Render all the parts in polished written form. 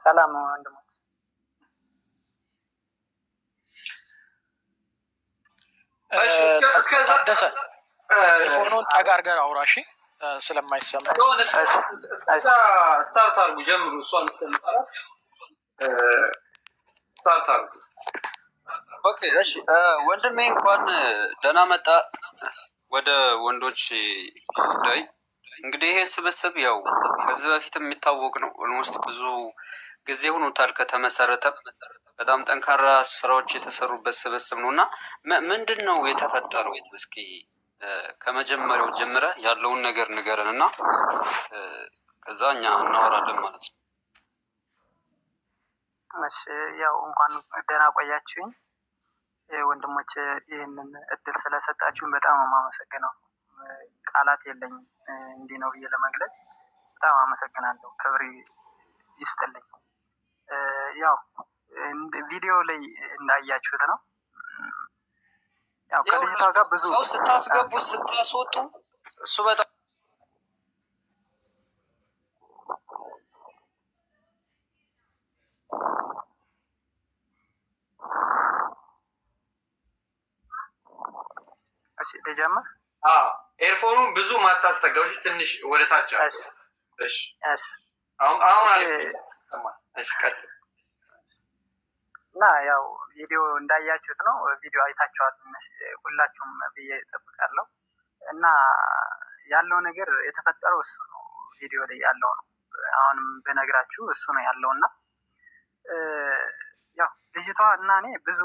ሰላም ወንድሞች። ታደሰ ፎኑን ጠጋ አድርገህ አውራ እሺ፣ ስለማይሰማ ስታርት አድርጉ። ጀምሩ። እሷን እስከምጠራት ስታርት አድርጉ። ኦኬ እሺ፣ ወንድሜ እንኳን ደህና መጣ ወደ ወንዶች ጉዳይ። እንግዲህ ይሄ ስብስብ ያው ከዚህ በፊት የሚታወቅ ነው። ኦልሞስት ብዙ ጊዜ ሆኖታል ከተመሰረተ። በጣም ጠንካራ ስራዎች የተሰሩበት ስብስብ ነው እና ምንድን ነው የተፈጠረው? እስኪ ከመጀመሪያው ጀምረ ያለውን ነገር ንገረን እና ከዛ እኛ እናወራለን ማለት ነው። እሺ፣ ያው እንኳን ደህና ቆያችሁኝ ወንድሞች። ይህንን እድል ስለሰጣችሁኝ በጣም የማመሰግነው። ቃላት የለኝም እንዲህ ነው ብዬ ለመግለጽ። በጣም አመሰግናለሁ። ክብር ይስጥልኝ። ያው ቪዲዮ ላይ እንዳያችሁት ነው። ያው ከልጅቷ ጋር ብዙ ሰው ስታስገቡ ስታስወጡ እሱ በጣም እሺ ተጀመረ። ኤርፎኑን ብዙ ማታስጠጋዎች ትንሽ ወደ ታች አለ። እሺ እሺ አሁን እሺ ቀጥል። እና ያው ቪዲዮ እንዳያችሁት ነው። ቪዲዮ አይታችኋል ሁላችሁም ብዬ እጠብቃለሁ። እና ያለው ነገር የተፈጠረው እሱ ነው። ቪዲዮ ላይ ያለው ነው። አሁንም በነግራችሁ እሱ ነው ያለው። እና ያው ልጅቷ እና እኔ ብዙ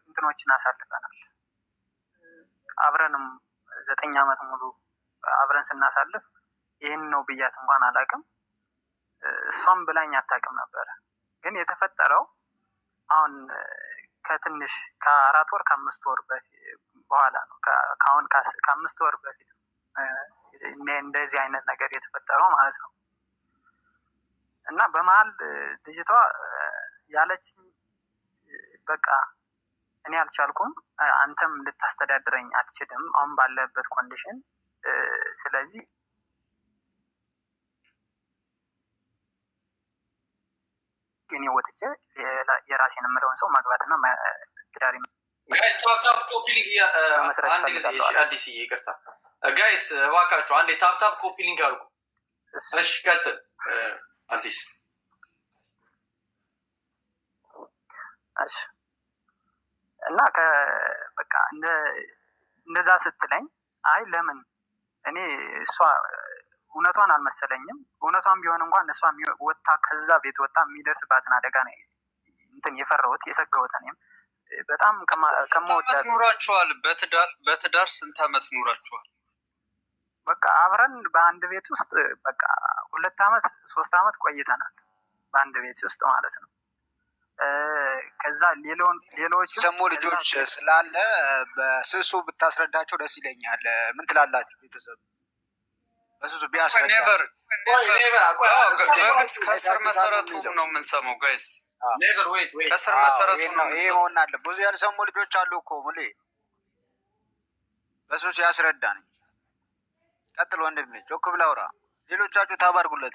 እንትኖችን አሳልፈናል። አብረንም 9 ዓመት ሙሉ አብረን ስናሳልፍ ይህን ነው ብያት እንኳን አላውቅም። እሷም ብላኝ አታውቅም ነበረ። ግን የተፈጠረው አሁን ከትንሽ ከ4 ወር ከ5 ወር በኋላ ነው። ከአሁን ከ5 ወር በፊት እንደዚህ አይነት ነገር የተፈጠረው ማለት ነው። እና በመሀል ልጅቷ ያለችኝ በቃ እኔ አልቻልኩም፣ አንተም ልታስተዳድረኝ አትችልም አሁን ባለበት ኮንዲሽን። ስለዚህ እኔ ወጥቼ የራሴን የምለውን ሰው ማግባትና ትዳር አዲስ ይቅርታ ጋይስ እባካችሁ አንዴ ታፕታፕ ኮፒ ሊንክ አድርጉ። እሺ ቀጥል አዲስ። እሺ እና በቃ እንደዛ ስትለኝ አይ ለምን እኔ እሷ እውነቷን አልመሰለኝም። እውነቷን ቢሆን እንኳን እሷ ወጣ ከዛ ቤት ወጣ የሚደርስባትን አደጋ ነው እንትን የፈራሁት የሰጋሁት። እኔም በጣም ከመወዳት ኑራችኋል። በትዳር ስንት ዓመት ኑራችኋል? በቃ አብረን በአንድ ቤት ውስጥ በቃ 2 ዓመት 3 ዓመት ቆይተናል በአንድ ቤት ውስጥ ማለት ነው። ከዛ ሌሎች ሰሙ ልጆች ስላለ በስሱ ብታስረዳቸው ደስ ይለኛል። ምን ትላላችሁ ቤተሰብ? በስሱ ቢያስረዳ በግልጽ ከስር መሰረቱ ነው የምንሰማው ጋይስ። ከስር መሰረቱ ነው ይሄ መሆን አለ። ብዙ ያልሰሙ ልጆች አሉ እኮ ሙሌ። በስሱ ያስረዳን። ቀጥል ወንድሜ፣ ጮክ ብለህ አውራ። ሌሎቻችሁ ታባርጉለት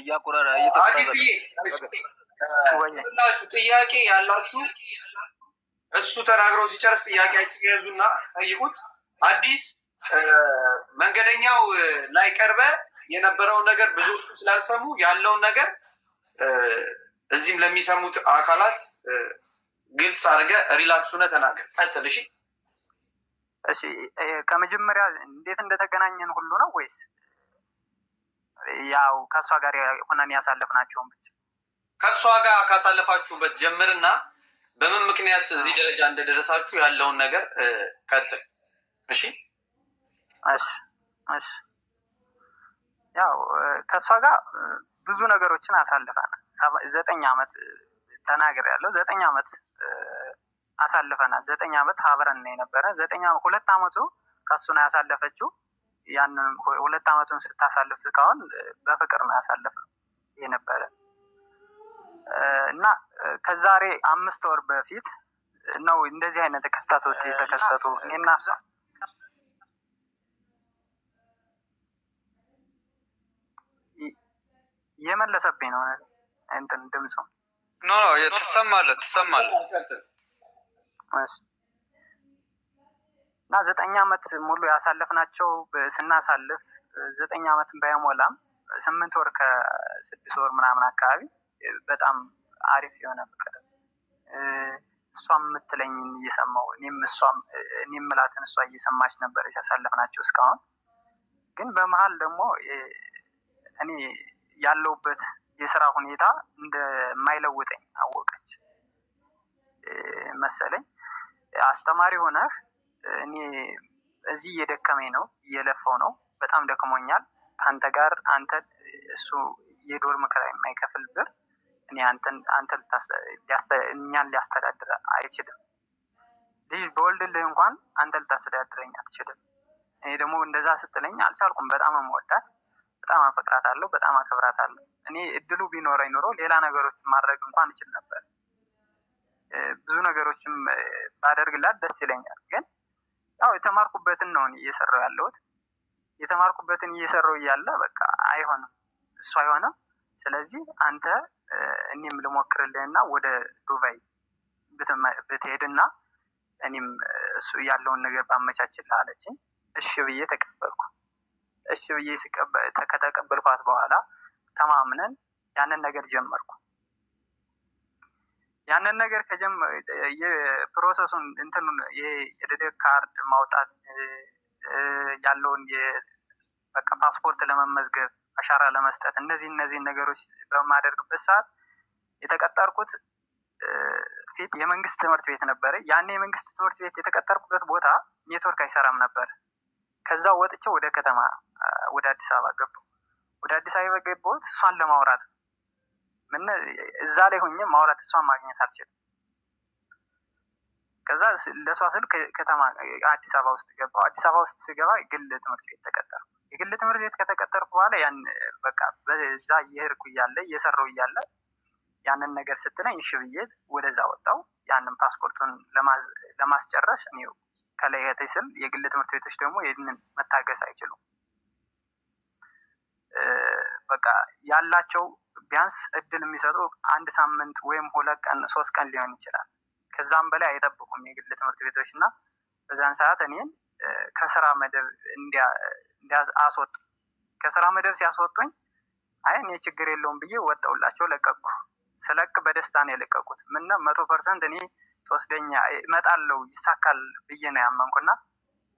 እያቆራራ ሁላችሁ ጥያቄ ያላችሁ እሱ ተናግረው ሲጨርስ ጥያቄያችሁ የያዙና ጠይቁት። አዲስ መንገደኛው ላይ ቀርበ የነበረውን ነገር ብዙዎቹ ስላልሰሙ ያለውን ነገር እዚህም ለሚሰሙት አካላት ግልጽ አድርገ ሪላክስ ሆነ ተናገር። ቀጥል። እሺ እሺ። ከመጀመሪያ እንዴት እንደተገናኘን ሁሉ ነው ወይስ ያው ከእሷ ጋር ሆነን ያሳለፍናቸውን ብቻ? ከእሷ ጋር ካሳለፋችሁበት ጀምርና በምን ምክንያት እዚህ ደረጃ እንደደረሳችሁ ያለውን ነገር ቀጥል። እሺ እሺ እሺ። ያው ከእሷ ጋር ብዙ ነገሮችን አሳልፈናል። 9 ዓመት ተናግሬያለሁ። 9 ዓመት አሳልፈናል። 9 ዓመት አብረን ነው የነበረ። 2 ዓመቱ ከእሱ ነው ያሳለፈችው። ያንን 2 ዓመቱን ስታሳልፍ እስካሁን በፍቅር ነው ያሳለፍነው የነበረ እና ከዛሬ 5 ወር በፊት ነው እንደዚህ አይነት ክስተቶች የተከሰቱ። እኔና እሷ የመለሰብኝ ነው እንትን ድምፁ ኖ ትሰማለህ። እና 9 ዓመት ሙሉ ያሳለፍናቸው ስናሳልፍ 9 ዓመትን ባይሞላም 8 ወር ከ6 ወር ምናምን አካባቢ በጣም አሪፍ የሆነ ፍቅር እሷም የምትለኝን እየሰማሁ እኔም የምላትን እሷ እየሰማች ነበረች ያሳለፍናቸው እስካሁን። ግን በመሀል ደግሞ እኔ ያለሁበት የስራ ሁኔታ እንደማይለውጠኝ አወቀች መሰለኝ። አስተማሪ ሆነህ እኔ እዚህ እየደከመኝ ነው፣ እየለፋው ነው፣ በጣም ደክሞኛል። ከአንተ ጋር እሱ የዶርም ኪራይ የማይከፍል ብር እኔ እኛን ሊያስተዳድር አይችልም። ልጅ በወልድልህ እንኳን አንተ ልታስተዳድረኝ አትችልም። እኔ ደግሞ እንደዛ ስትለኝ አልቻልኩም። በጣም የምወዳት፣ በጣም አፈቅራታለሁ፣ በጣም አከብራታለሁ። እኔ እድሉ ቢኖረኝ ኖሮ ሌላ ነገሮች ማድረግ እንኳን እችል ነበር። ብዙ ነገሮችም ባደርግላት ደስ ይለኛል። ግን ያው የተማርኩበትን ነው እየሰራው ያለሁት። የተማርኩበትን እየሰራው እያለ በቃ አይሆንም፣ እሱ አይሆንም። ስለዚህ አንተ እኔም ልሞክርልህና ወደ ዱባይ ብትሄድና እኔም እሱ ያለውን ነገር ባመቻችልህ አለችኝ። እሺ ብዬ ተቀበልኩ። እሺ ብዬ ከተቀበልኳት በኋላ ተማምነን ያንን ነገር ጀመርኩ። ያንን ነገር የፕሮሰሱን እንትኑን የልደት ካርድ ማውጣት ያለውን በቃ ፓስፖርት ለመመዝገብ አሻራ ለመስጠት እነዚህ ነገሮች በማደርግበት ሰዓት የተቀጠርኩት ፊት የመንግስት ትምህርት ቤት ነበረ። ያን የመንግስት ትምህርት ቤት የተቀጠርኩበት ቦታ ኔትወርክ አይሰራም ነበር። ከዛ ወጥቼ ወደ ከተማ ወደ አዲስ አበባ ገባሁ። ወደ አዲስ አበባ ገባሁት እሷን ለማውራት እዛ ላይ ሆኜ ማውራት እሷን ማግኘት አልችልም። ከዛ ለሷ ስል ከተማ አዲስ አበባ ውስጥ ገባሁ። አዲስ አበባ ውስጥ ስገባ የግል ትምህርት ቤት ተቀጠርኩ። የግል ትምህርት ቤት ከተቀጠርኩ በኋላ ያን በቃ በዛ እየሄድኩ እያለ እየሰራሁ እያለ ያንን ነገር ስትለኝ እሺ ብዬ ወደዛ ወጣሁ። ያንን ፓስፖርቱን ለማስጨረስ እኔው ከላይ ስል የግል ትምህርት ቤቶች ደግሞ ይህንን መታገስ አይችሉም። በቃ ያላቸው ቢያንስ እድል የሚሰጡ 1 ሳምንት ወይም 2 ቀን 3 ቀን ሊሆን ይችላል። ከዛም በላይ አይጠብቁም የግል ትምህርት ቤቶች። እና በዛን ሰዓት እኔን ከስራ መደብ አስወጡ። ከስራ መደብ ሲያስወጡኝ አይ እኔ ችግር የለውም ብዬ ወጣሁላቸው፣ ለቀቅኩ። ስለቅ በደስታ ነው የለቀቁት። 100% እኔ ተወስደኛ እመጣለሁ ይሳካል ብዬ ነው ያመንኩና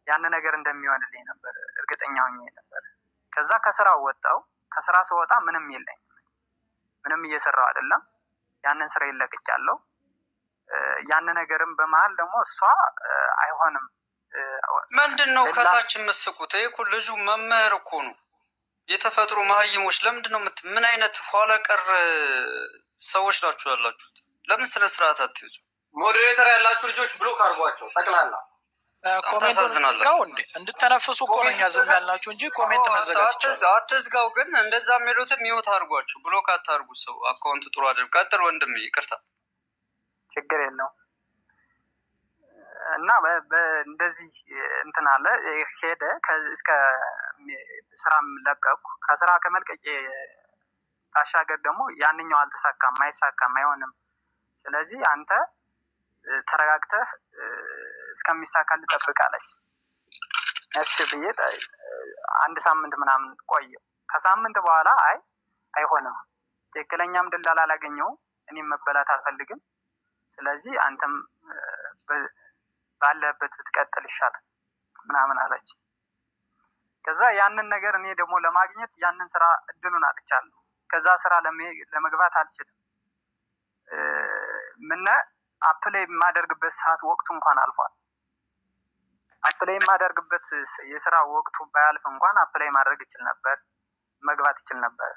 ያን ነገር እንደሚሆንልኝ ነበር እርግጠኛ ሆኜ ነበር። ከዛ ከስራ ወጣሁ። ከስራ ስወጣ ምንም የለኝም፣ ምንም እየሰራሁ አይደለም። ያንን ስራ ይለቅቻለሁ። ያን ነገርም በመሀል ደግሞ እሷ አይሆንም ምንድን ነው ከታች የምትስቁት? ይሄ እኮ ልጁ መምህር እኮ ነው። የተፈጥሮ መሀይሞች ለምንድን ነው ምን አይነት ኋላ ቀር ሰዎች ናችሁ ያላችሁት? ለምን ስነ ስርዓት አትይዙ? ሞዴሬተር ያላችሁ ልጆች ብሎክ አድርጓቸው ጠቅላላ። ኮሜንት ነው እንዴ እንድተነፍሱ እኮ ነው እኛ ዝም ያልናችሁ እንጂ ኮሜንት መዘጋት አትዝጋው። ግን እንደዛ የሚሉትም ሚውት አድርጓችሁ፣ ብሎክ አታርጉ። ሰው አካውንት ጥሩ አይደለም። ቀጥል ወንድሜ፣ ይቅርታ። ችግር የለውም። እና እንደዚህ እንትን አለ ሄደ። እስከ ስራም ለቀኩ። ከስራ ከመልቀቄ ባሻገር ደግሞ ያንኛው አልተሳካም፣ አይሳካም፣ አይሆንም። ስለዚህ አንተ ተረጋግተህ እስከሚሳካል ጠብቅ አለች። እሺ ብዬ 1 ሳምንት ምናምን ቆየሁ። ከሳምንት በኋላ አይሆንም፣ ትክክለኛም ድላላ አላገኘሁም፣ እኔም መበላት አልፈልግም። ስለዚህ አንተም ባለበት ብትቀጥል ይሻላል ምናምን አለች። ከዛ ያንን ነገር እኔ ደግሞ ለማግኘት ያንን ስራ እድሉን አጥቻለሁ። ከዛ ስራ ለመግባት አልችልም። አፕላይ የማደርግበት ሰዓት ወቅቱ እንኳን አልፏል። አፕላይ የማደርግበት የስራ ወቅቱ ባያልፍ እንኳን አፕላይ ማድረግ ይችል ነበር፣ መግባት ይችል ነበር።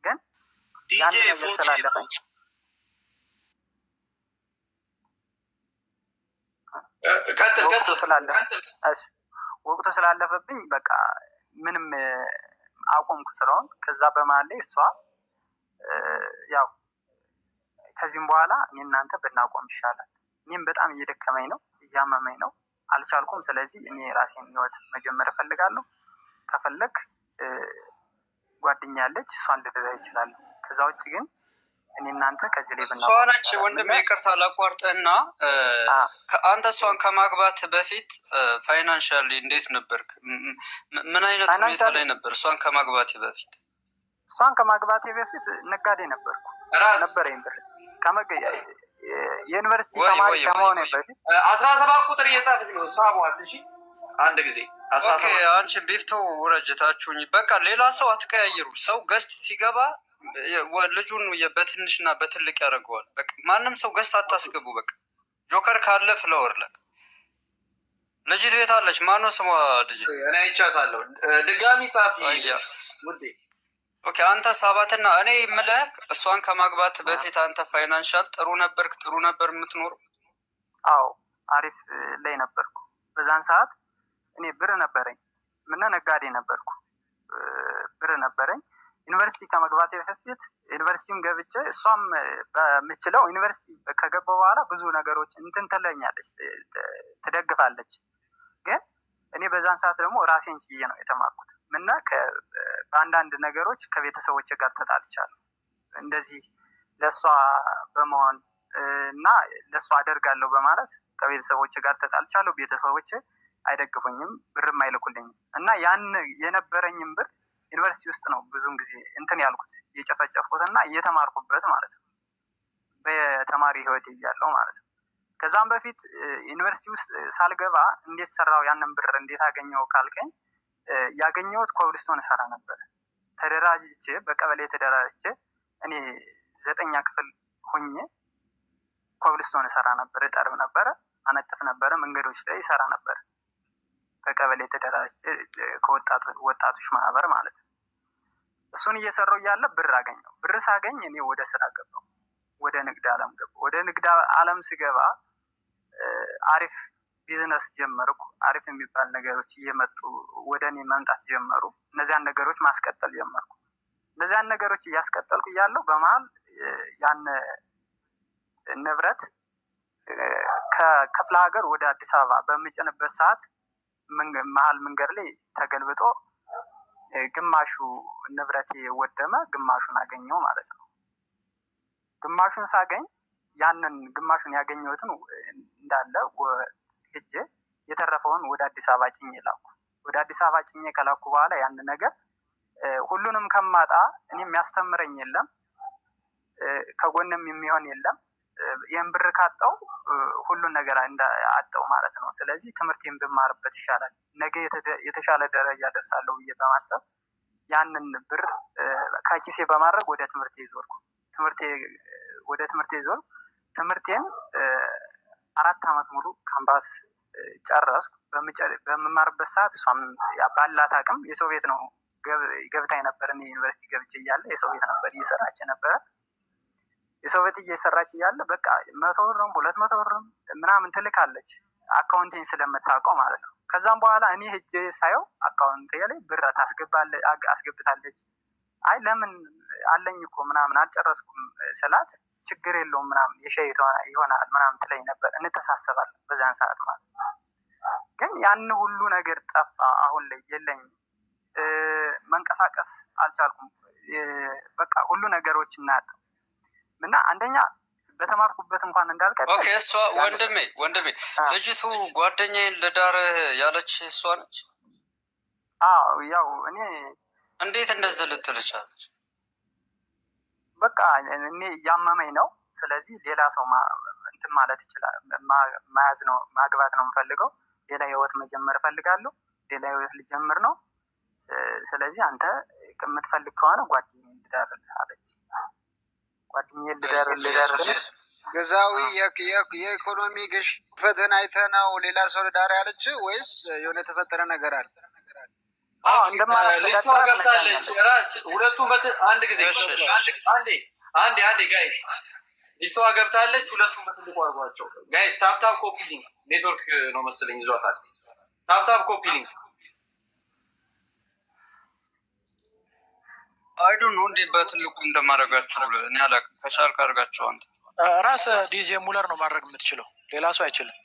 ግን ያንን ነገር ስላለፈኝ ወቅቱ ስላለፈብኝ በቃ ምንም አቆምኩ ስራውን። ከዛ በመሀል ላይ እሷ ያው ከዚህም በኋላ እኔ እናንተ ብናቆም ይሻላል፣ እኔም በጣም እየደከመኝ ነው፣ እያመመኝ ነው፣ አልቻልኩም። ስለዚህ እኔ ራሴን ህይወት መጀመር እፈልጋለሁ። ከፈለግ ጓደኛ ያለች እሷን ልድራ ይችላለሁ፣ ከዛ ውጭ ግን እኔ እናንተ ከዚህ ላይ እሷ ነች ወንድም ይቅርታ ላቋርጥህና አንተ እሷን ከማግባት በፊት ፋይናንሻሊ እንዴት ነበርክ? ምን አይነት ሁኔታ ላይ ነበር እሷን ከማግባቴ በፊት? እሷን ከማግባቴ በፊት ነጋዴ ነበርኩ። ነበረኝ ብር የዩኒቨርሲቲ ተማሪ ከመሆኔ በፊት 17 ቁጥር እየጻፈች ነው ሳቧት። እሺ አንድ ጊዜ አንቺ ቢፍቶ ውረጅታችሁኝ በቃ ሌላ ሰው አትቀያይሩ። ሰው ገስት ሲገባ ልጁን በትንሽና በትልቅ ያደርገዋል። በቃ ማንም ሰው ገስት አታስገቡ። በቃ ጆከር ካለ ፍለወር ለ ልጅቱ የት አለች? ማነው ስሟ? ልጅ እኔ አይቻታለሁ። ድጋሚ ጻፊ ውዴ። ኦኬ አንተ ሳባትና እኔ የምልህ እሷን ከማግባት በፊት አንተ ፋይናንሻል ጥሩ ነበርክ? ጥሩ ነበር የምትኖረው? አዎ አሪፍ ላይ ነበርኩ። በዛን ሰዓት እኔ ብር ነበረኝ። ምን ነጋዴ ነበርኩ፣ ብር ነበረኝ። ዩኒቨርሲቲ ከመግባቴ በፊት ዩኒቨርሲቲም ገብቼ እሷም በምችለው ዩኒቨርሲቲ ከገባሁ በኋላ ብዙ ነገሮች እንትን ትለኛለች፣ ትደግፋለች። ግን እኔ በዛን ሰዓት ደግሞ ራሴን ችዬ ነው የተማርኩት። ምና በአንዳንድ ነገሮች ከቤተሰቦች ጋር ተጣልቻለሁ። እንደዚህ ለእሷ በመሆን እና ለእሷ አደርጋለሁ በማለት ከቤተሰቦች ጋር ተጣልቻለሁ። ቤተሰቦች አይደግፉኝም፣ ብርም አይልኩልኝም እና ያን የነበረኝም ብር ዩኒቨርሲቲ ውስጥ ነው ብዙውን ጊዜ እንትን ያልኩት የጨፈጨፍኩት እና እየተማርኩበት ማለት ነው፣ በተማሪ ህይወት እያለው ማለት ነው። ከዛም በፊት ዩኒቨርሲቲ ውስጥ ሳልገባ እንዴት ሰራው ያንን ብር እንዴት አገኘው ካልከኝ፣ ያገኘሁት ኮብልስቶን ሰራ ነበር። ተደራጅቼ በቀበሌ ተደራጅቼ እኔ 9ኛ ክፍል ሆኜ ኮብልስቶን ሰራ ነበር። እጠርብ ነበረ፣ አነጥፍ ነበረ፣ መንገዶች ላይ ሰራ ነበር። በቀበሌ ተደራጅቼ ከወጣቶች ማህበር ማለት ነው። እሱን እየሰራው እያለ ብር አገኘው። ብር ሳገኝ እኔ ወደ ስራ ገባው፣ ወደ ንግድ ዓለም ገባው። ወደ ንግድ ዓለም ስገባ አሪፍ ቢዝነስ ጀመርኩ። አሪፍ የሚባል ነገሮች እየመጡ ወደ እኔ መምጣት ጀመሩ። እነዚያን ነገሮች ማስቀጠል ጀመርኩ። እነዚያን ነገሮች እያስቀጠልኩ እያለው በመሀል ያን ንብረት ከክፍለ ሀገር ወደ አዲስ አበባ በምጭንበት ሰዓት መሀል መንገድ ላይ ተገልብጦ ግማሹ ንብረቴ ወደመ፣ ግማሹን አገኘው ማለት ነው። ግማሹን ሳገኝ ያንን ግማሹን ያገኘሁትን እንዳለ ሄጄ የተረፈውን ወደ አዲስ አበባ ጭኜ ላኩ። ወደ አዲስ አበባ ጭኜ ከላኩ በኋላ ያን ነገር ሁሉንም ከማጣ እኔ የሚያስተምረኝ የለም፣ ከጎንም የሚሆን የለም። ይህን ብር ካጣው ሁሉን ነገር አጣው ማለት ነው። ስለዚህ ትምህርቴን ብማርበት ይሻላል፣ ነገ የተሻለ ደረጃ ደርሳለሁ ብዬ በማሰብ ያንን ብር ከኪሴ በማድረግ ወደ ትምህርቴ ዞርኩ። ወደ ትምህርቴ ዞርኩ። ትምህርቴን 4 ዓመት ሙሉ ካምፓስ ጨረስኩ። በምማርበት ሰዓት እሷም ባላት አቅም የሰው ቤት ነው ገብታ ነበር። እኔ ዩኒቨርሲቲ ገብቼ እያለ የሰው ቤት ነበር እየሰራች ነበረ። የሰው ቤት እየሰራች እያለ በቃ 100 ብርም 200 ብርም ምናምን ትልካለች፣ አካውንቴን ስለምታውቀው ማለት ነው። ከዛም በኋላ እኔ ሄጄ ሳየው አካውንቴ ላይ ብር አስገብታለች። አይ ለምን አለኝ እኮ ምናምን አልጨረስኩም ስላት፣ ችግር የለውም ምናምን የሻይ ይሆናል ምናምን ትለኝ ነበር። እንተሳሰባለን በዛን ሰዓት ማለት ነው። ግን ያን ሁሉ ነገር ጠፋ። አሁን ላይ የለኝም፣ መንቀሳቀስ አልቻልኩም። በቃ ሁሉ ነገሮች እናያጠው እና አንደኛ በተማርኩበት እንኳን እንዳልቀር። ኦኬ እሷ ወንድሜ ልጅቱ ጓደኛዬን ልዳር ያለች እሷ ነች? አዎ ያው እኔ እንዴት እንደዚህ ልትል ቻለች? በቃ እኔ እያመመኝ ነው። ስለዚህ ሌላ ሰው እንትን ማለት ይችላል፣ መያዝ ነው ማግባት ነው የምፈልገው። ሌላ ህይወት መጀመር እፈልጋለሁ። ሌላ ህይወት ልጀምር ነው። ስለዚህ አንተ የምትፈልግ ከሆነ ጓደኛዬን ልዳር አለች። ጓደኛዬን ልዳር ገዛዊ የኢኮኖሚ ግሽፈትን አይተህ ነው ሌላ ሰው ልዳር ያለች ወይስ የሆነ የተፈጠረ ነገር አለ? ልጅቷ ገብታለች። ራስ ሁለቱም አንድ ጊዜ አንዴ ጋይስ፣ ልጅቷ ገብታለች። ሁለቱም በትልቁ አድርጓቸው ጋይስ። ታፕታፕ ኮፒ ሊንክ ኔትወርክ ነው መሰለኝ ይዟታል። ታፕታፕ ኮፒ ሊንክ አይዱ ነው እንዴ በትልቁ እንደማደርጋቸው እኔ አላውቅም። ከቻልክ አድርጋቸው አንተ ራስ ዲጄ ሙለር ነው ማድረግ የምትችለው፣ ሌላ ሰው አይችልም።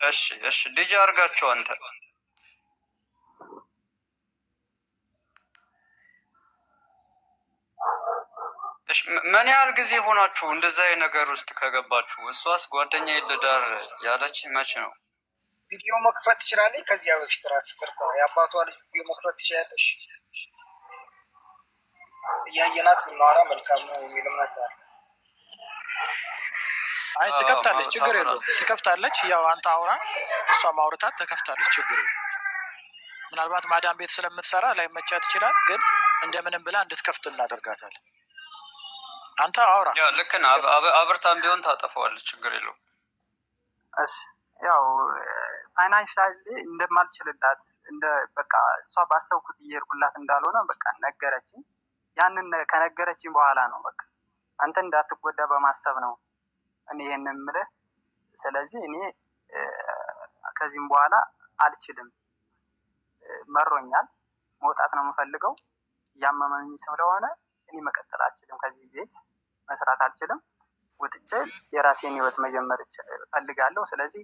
እሺ ዲጄ አድርጋቸው አንተ። ምን ያህል ጊዜ ሆናችሁ እንደዛ ነገር ውስጥ ከገባችሁ? እሷስ ጓደኛ ልዳር ያለች መች ነው? ቪዲዮ መክፈት ትችላለች። ከዚያ በፊት ራስ ይቅርታ የአባቷ ልጅ ቪዲዮ መክፈት ትችላለች። እያየናት ብናወራ መልካም ነው የሚል እምነት አለ። አይ ትከፍታለች፣ ችግር የለውም ትከፍታለች። ያው አንተ አውራ፣ እሷ ማውረታት ትከፍታለች፣ ችግር የለውም። ምናልባት ማዳም ቤት ስለምትሰራ ላይ መቻት ይችላል፣ ግን እንደምንም ብላ እንድትከፍት እናደርጋታለን። አንተ አውራ። ልክ ነህ። አብርታም ቢሆን ታጠፈዋለች፣ ችግር የለውም። እሺ ያው ፋይናንሻሊ እንደማልችልላት እንደ በቃ እሷ ባሰብኩት እየሄድኩላት እንዳልሆነ በቃ ነገረችኝ። ያንን ከነገረችኝ በኋላ ነው በቃ አንተ እንዳትጎዳ በማሰብ ነው እኔ ይሄንን የምልህ። ስለዚህ እኔ ከዚህም በኋላ አልችልም፣ መሮኛል፣ መውጣት ነው የምፈልገው። እያመመኝ ስለሆነ እኔ መቀጠል አልችልም፣ ከዚህ ቤት መስራት አልችልም። ወጥቼ የራሴን ህይወት መጀመር እፈልጋለሁ። ስለዚህ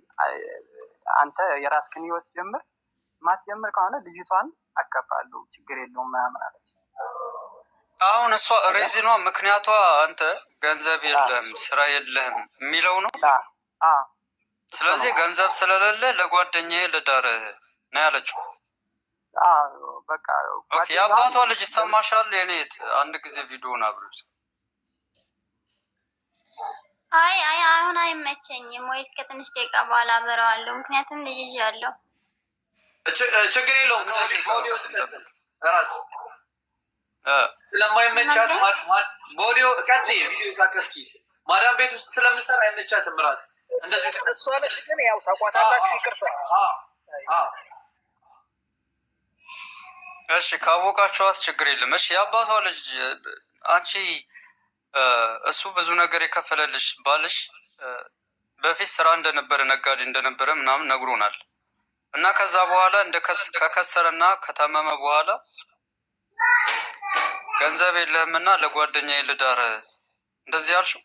አንተ የራስህን ህይወት ጀምር፣ ማትጀምር ከሆነ ልጅቷን አጋባለሁ፣ ችግር የለውም ምናምን አለች። አሁን እሷ ሬዚኗ ምክንያቷ አንተ ገንዘብ የለህም ስራ የለህም የሚለው ነው። ስለዚህ ገንዘብ ስለሌለ ለጓደኛዬ ልዳርህ ነው ያለችው። በቃ የአባቷ ልጅ ይሰማሻል? የኔት አንድ ጊዜ ቪዲዮን አብረሽ። አይ አሁን አይመቸኝም ወይ ከትንሽ ደቂቃ በኋላ አበረዋለሁ፣ ምክንያቱም ልጅ ይዣለሁ። ችግር የለውም ራስ ስለማይመቻት በኦዲዮ ቀጥይ ቪዲዮ ሳከፍቺ ማዳም ቤት ውስጥ ስለምሰራ አይመቻትም። ራስ እንደዚህ እሷ ነች ግን ያው ታቋታላችሁ። ይቅርታ እሺ ካወቃችኋት ችግር የለም። እሺ የአባቷ ልጅ አንቺ እሱ ብዙ ነገር የከፈለልሽ ባልሽ በፊት ስራ እንደነበረ ነጋዴ እንደነበረ ምናምን ነግሮናል። እና ከዛ በኋላ ከከሰረና ከታመመ በኋላ ገንዘብ የለህምና ለጓደኛዬ ልዳር እንደዚህ ያልሽው?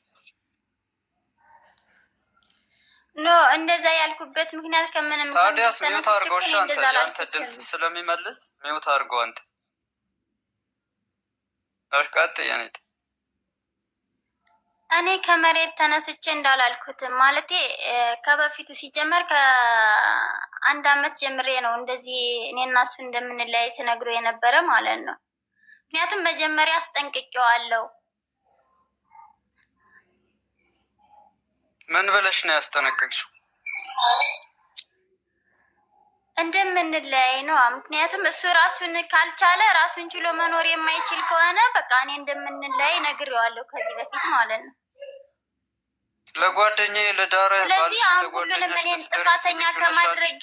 ኖ እንደዛ ያልኩበት ምክንያት ከምንም ታዲያስ ሚውት አድርገው። እሺ አንተ ድምፅ ስለሚመልስ ሚውት አድርገው አንተ። እሺ ቀጥይ የኔት። እኔ ከመሬት ተነስቼ እንዳላልኩትም ማለቴ ከበፊቱ ሲጀመር ከአንድ አመት ጀምሬ ነው እንደዚህ እኔ እና እሱ እንደምንለያይ ስነግሮ የነበረ ማለት ነው። ምክንያቱም መጀመሪያ አስጠንቅቄዋለሁ። ምን ብለሽ ነው ያስጠነቀቅሽው? እንደምንለያይ ነው። ምክንያቱም እሱ ራሱን ካልቻለ ራሱን ችሎ መኖር የማይችል ከሆነ በቃ እኔ እንደምንለያይ ነግሬዋለሁ ከዚህ በፊት ማለት ነው። ለጓደኛዬ ልዳር። ስለዚህ አሁን ሁሉንም እኔን ጥፋተኛ ከማድረግ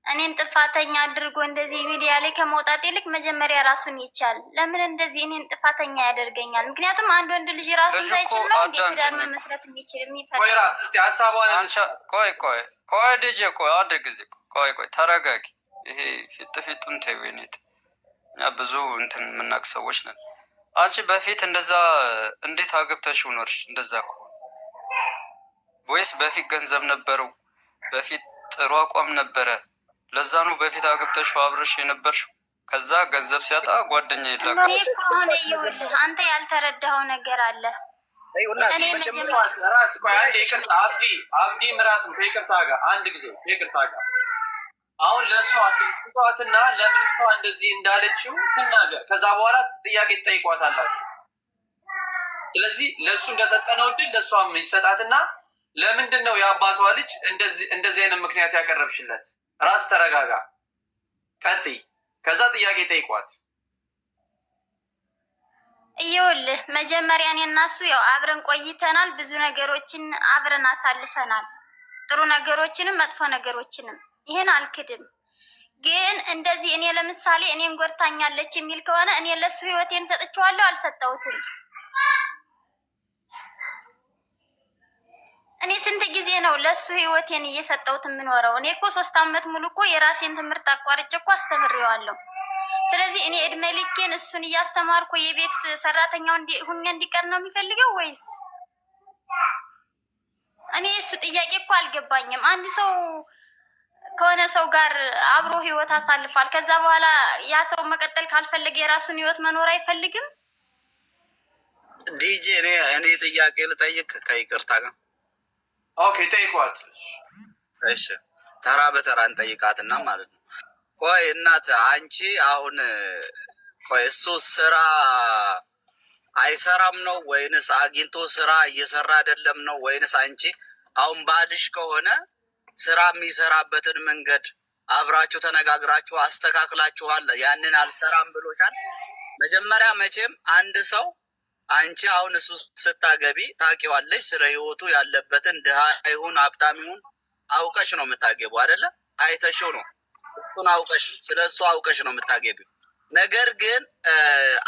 እኔን ጥፋተኛ አድርጎ እንደዚህ ሚዲያ ላይ ከመውጣት ይልቅ መጀመሪያ ራሱን ይቻል። ለምን እንደዚህ እኔን ጥፋተኛ ያደርገኛል? ምክንያቱም አንድ ወንድ ልጅ ራሱን ሳይችል ነው እንዴ ትዳር መመስረት የሚችል የሚፈልግ? ቆይ ልጄ አንድ ጊዜ ቆይ ተረጋጊ። ይሄ ፊቱን ተይው የኔት። እኛ ብዙ እንትን የምናውቅ ሰዎች ነን። አንቺ በፊት እንደዛ እንዴት አግብተሽው ኖርሽ? እንደዛ ከሆነ ወይስ በፊት ገንዘብ ነበረው? በፊት ጥሩ አቋም ነበረ? ለዛ ነው በፊት አግብተሽው አብረሽ የነበርሽው? ከዛ ገንዘብ ሲያጣ ጓደኛ ይላል። ሆነ ይኸውልህ፣ አንተ ያልተረዳኸው ነገር አለ። አብዲም ራስም ከይቅርታ ጋር አንድ ጊዜ ከይቅርታ ጋር አሁን ለእሷ ትቷትና ለምን እሷ እንደዚህ እንዳለችው ትናገር። ከዛ በኋላ ጥያቄ ትጠይቋታላችሁ። ስለዚህ ለእሱ እንደሰጠነው እድል ለእሷም ይሰጣትና ለምንድን ነው የአባቷ ልጅ እንደዚህ አይነት ምክንያት ያቀረብሽለት? ራስ ተረጋጋ፣ ቀጥይ። ከዛ ጥያቄ ጠይቋት። ይኸውልህ መጀመሪያ እኔ እና እሱ ያው አብረን ቆይተናል። ብዙ ነገሮችን አብረን አሳልፈናል። ጥሩ ነገሮችንም መጥፎ ነገሮችንም፣ ይሄን አልክድም። ግን እንደዚህ እኔ ለምሳሌ እኔን ጎድታኛለች የሚል ከሆነ እኔ ለሱ ህይወቴን ሰጥቼዋለሁ? አልሰጠሁትም። እኔ ስንት ጊዜ ነው ለሱ ህይወቴን እየሰጠሁት የምኖረው? እኔ እኮ 3 አመት ሙሉ እኮ የራሴን ትምህርት አቋርጬ እኮ አስተምሬዋለሁ። ስለዚህ እኔ እድሜ ልኬን እሱን እያስተማርኩ የቤት ሰራተኛው ሁኜ እንዲቀር ነው የሚፈልገው ወይስ? እኔ እሱ ጥያቄ እኮ አልገባኝም። አንድ ሰው ከሆነ ሰው ጋር አብሮ ህይወት አሳልፏል። ከዛ በኋላ ያ ሰው መቀጠል ካልፈለገ የራሱን ህይወት መኖር አይፈልግም? ዲጄ እኔ ጥያቄ ልጠይቅ ከይቅርታ ጋር። ኦኬ ጠይቋት። እሺ ተራ በተራ እንጠይቃትና ማለት ነው። ቆይ እናት አንቺ አሁን ቆይ እሱ ስራ አይሰራም ነው ወይንስ አግኝቶ ስራ እየሰራ አይደለም ነው ወይንስ አንቺ አሁን ባልሽ ከሆነ ስራ የሚሰራበትን መንገድ አብራችሁ ተነጋግራችሁ አስተካክላችኋል? ያንን አልሰራም ብሎቻል? መጀመሪያ መቼም አንድ ሰው አንቺ አሁን እሱ ስታገቢ ታውቂዋለሽ፣ ስለ ህይወቱ ያለበትን ድሃ ይሁን ሀብታም ይሁን አውቀሽ ነው የምታገቢው አይደለ? አይተሽው ነው እሱን አውቀሽ ስለ እሱ አውቀሽ ነው የምታገቢው። ነገር ግን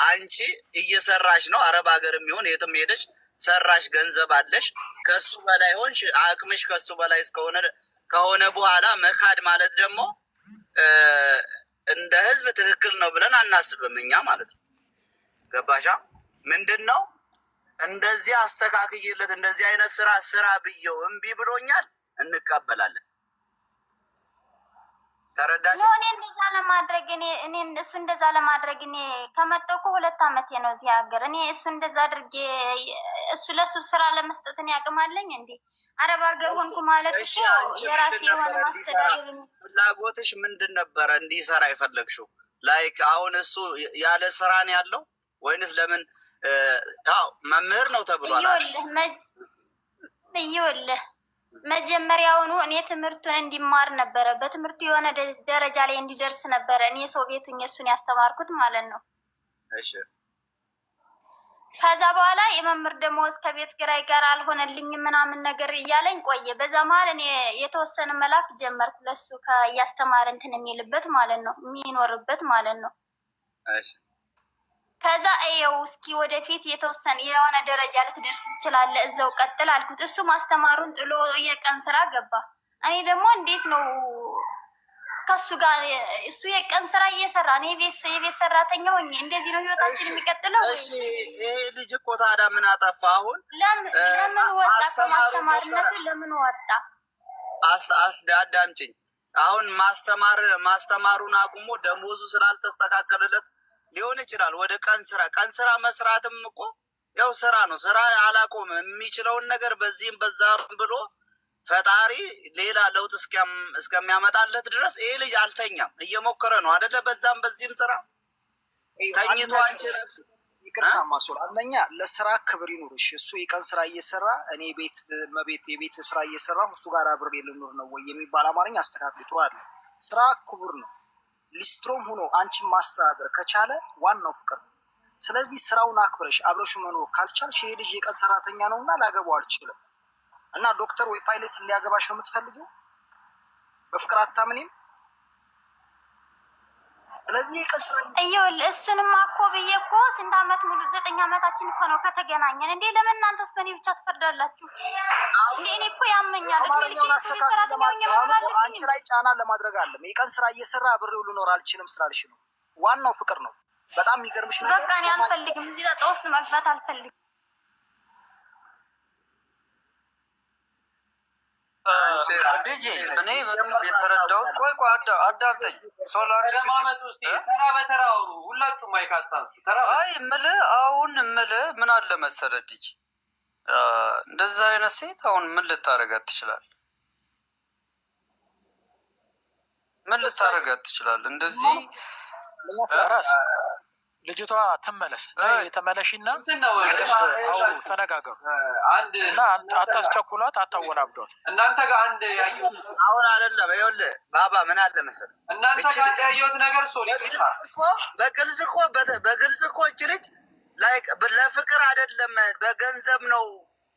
አንቺ እየሰራሽ ነው፣ አረብ ሀገርም ይሁን የትም ሄደሽ ሰራሽ፣ ገንዘብ አለሽ፣ ከሱ በላይ ሆንሽ፣ አቅምሽ ከሱ በላይ ከሆነ በኋላ መካድ ማለት ደግሞ እንደ ህዝብ ትክክል ነው ብለን አናስብም እኛ ማለት ነው። ገባሻ? ምንድን ነው እንደዚህ አስተካክይለት እንደዚህ አይነት ስራ ብየው እምቢ ብሎኛል እንቀበላለን። ተረዳሽ? እኔ እንደዛ ለማድረግ እኔ እሱ እንደዛ ለማድረግ እኔ ከመጣሁ እኮ 2 ዓመቴ ነው እዚህ ሀገር። እኔ እሱ እንደዛ አድርጌ እሱ ለሱ ስራ ለመስጠት እኔ አቅማለኝ እንዴ? አረብ ሀገር ሆንኩ ማለት እኮ የራሴ የሆነ ማስተዳደር። ፍላጎትሽ ምንድን ነበረ እንዲሰራ የፈለግሽው? ላይክ አሁን እሱ ያለ ስራ ነው ያለው ወይንስ ለምን? ያው መምህር ነው ተብሏል። ይኸውልህ መጀመሪያውኑ እኔ ትምህርቱን እንዲማር ነበረ፣ በትምህርቱ የሆነ ደረጃ ላይ እንዲደርስ ነበረ እኔ ሰው ቤቱኝ እሱን ያስተማርኩት ማለት ነው። እሺ። ከዛ በኋላ የመምህር ደሞዝ ከቤት ኪራይ ጋር አልሆነልኝ ምናምን ነገር እያለኝ ቆየ። በዛ መሀል እኔ የተወሰነ መላክ ጀመርኩ ለሱ እያስተማረ እንትን የሚልበት ማለት ነው፣ የሚኖርበት ማለት ነው። እሺ። ከዛ ይኸው እስኪ ወደፊት የተወሰነ የሆነ ደረጃ ልትደርስ ትችላለህ፣ እዛው ቀጥል አልኩት። እሱ ማስተማሩን ጥሎ የቀን ስራ ገባ። እኔ ደግሞ እንዴት ነው ከሱ ጋር እሱ የቀን ስራ እየሰራ እኔ የቤት ሰራተኛ ሆኜ እንደዚህ ነው ህይወታችን የሚቀጥለው? ይሄ ልጅ እኮ ታዲያ ምን አጠፋ? አሁን ለምን ወጣ? ከማስተማርነቱ ለምን ወጣ? አዳምጪኝ። አሁን ማስተማሩን አቁሞ ደሞዙ ስላልተስተካከለለት ሊሆን ይችላል ወደ ቀን ስራ መስራትም እኮ ያው ስራ ነው። ስራ አላቆም የሚችለውን ነገር በዚህም በዛም ብሎ ፈጣሪ ሌላ ለውጥ እስከሚያመጣለት ድረስ ይሄ ልጅ አልተኛም፣ እየሞከረ ነው አይደለ? በዛም በዚህም ስራ ተኝቶ አንችላል። ይቅርታ ማሶል አንደኛ ለስራ ክብር ይኑርሽ። እሱ የቀን ስራ እየሰራ እኔ የቤት ስራ እየሰራ እሱ ጋር አብሬ ልኑር ነው ወይ የሚባል አማርኛ አስተካክሉ። ጥሩ አለ። ስራ ክቡር ነው። ሊስትሮም ሆኖ አንቺን ማስተዳደር ከቻለ ዋናው ፍቅር ነው። ስለዚህ ስራውን አክብረሽ አብረሹ መኖር ካልቻልሽ ይሄ ልጅ የቀን ሰራተኛ ነው እና ላገባው አልችልም እና ዶክተር ወይ ፓይለት እንዲያገባሽ ነው የምትፈልጊው? በፍቅር አታምኒም? ስለዚህ የቀን ስራ ይኸውልህ እሱንማ እኮ ብዬ እኮ ስንት ዓመት ሙሉ 9 ዓመታችን እኮ ነው ከተገናኘን። እንዴ ለምን እናንተስ በእኔ ብቻ ትፈርዳላችሁ? እኔ እኮ ያመኛል። አንቺ ላይ ጫና ለማድረግ አለም የቀን ስራ እየሰራ አብሬው ልኖር አልችልም ስላልሽ ነው። ዋናው ፍቅር ነው። በጣም የሚገርምሽ ነገር በቃ እኔ አልፈልግም፣ እዚህ ጣጣ ውስጥ መግባት አልፈልግም። ልጄ እኔ የተረዳሁት ቆይ አዳምጠኝ። ተራ በተራ አውሩ ሁላችሁም፣ አይካታንሱ ተራ አሁን ምን አለ መሰለህ ልጅ እንደዛ አይነት ሴት አሁን ምን ልታረጋት ትችላለህ? ምን ልታረጋት ትችላለህ? እንደዚህ ልጅቷ ትመለስ፣ ተመለሽና ተነጋገሩ እና አታስቸኩሏት፣ አታወናብዷት። እናንተ ጋር አንድ ያየሁት አሁን አይደለም። ይኸውልህ ባባ ምን አለ መሰለህ እናንተ ጋር ያየሁት ነገር በግልጽ እኮ እች ልጅ ለፍቅር አይደለም በገንዘብ ነው።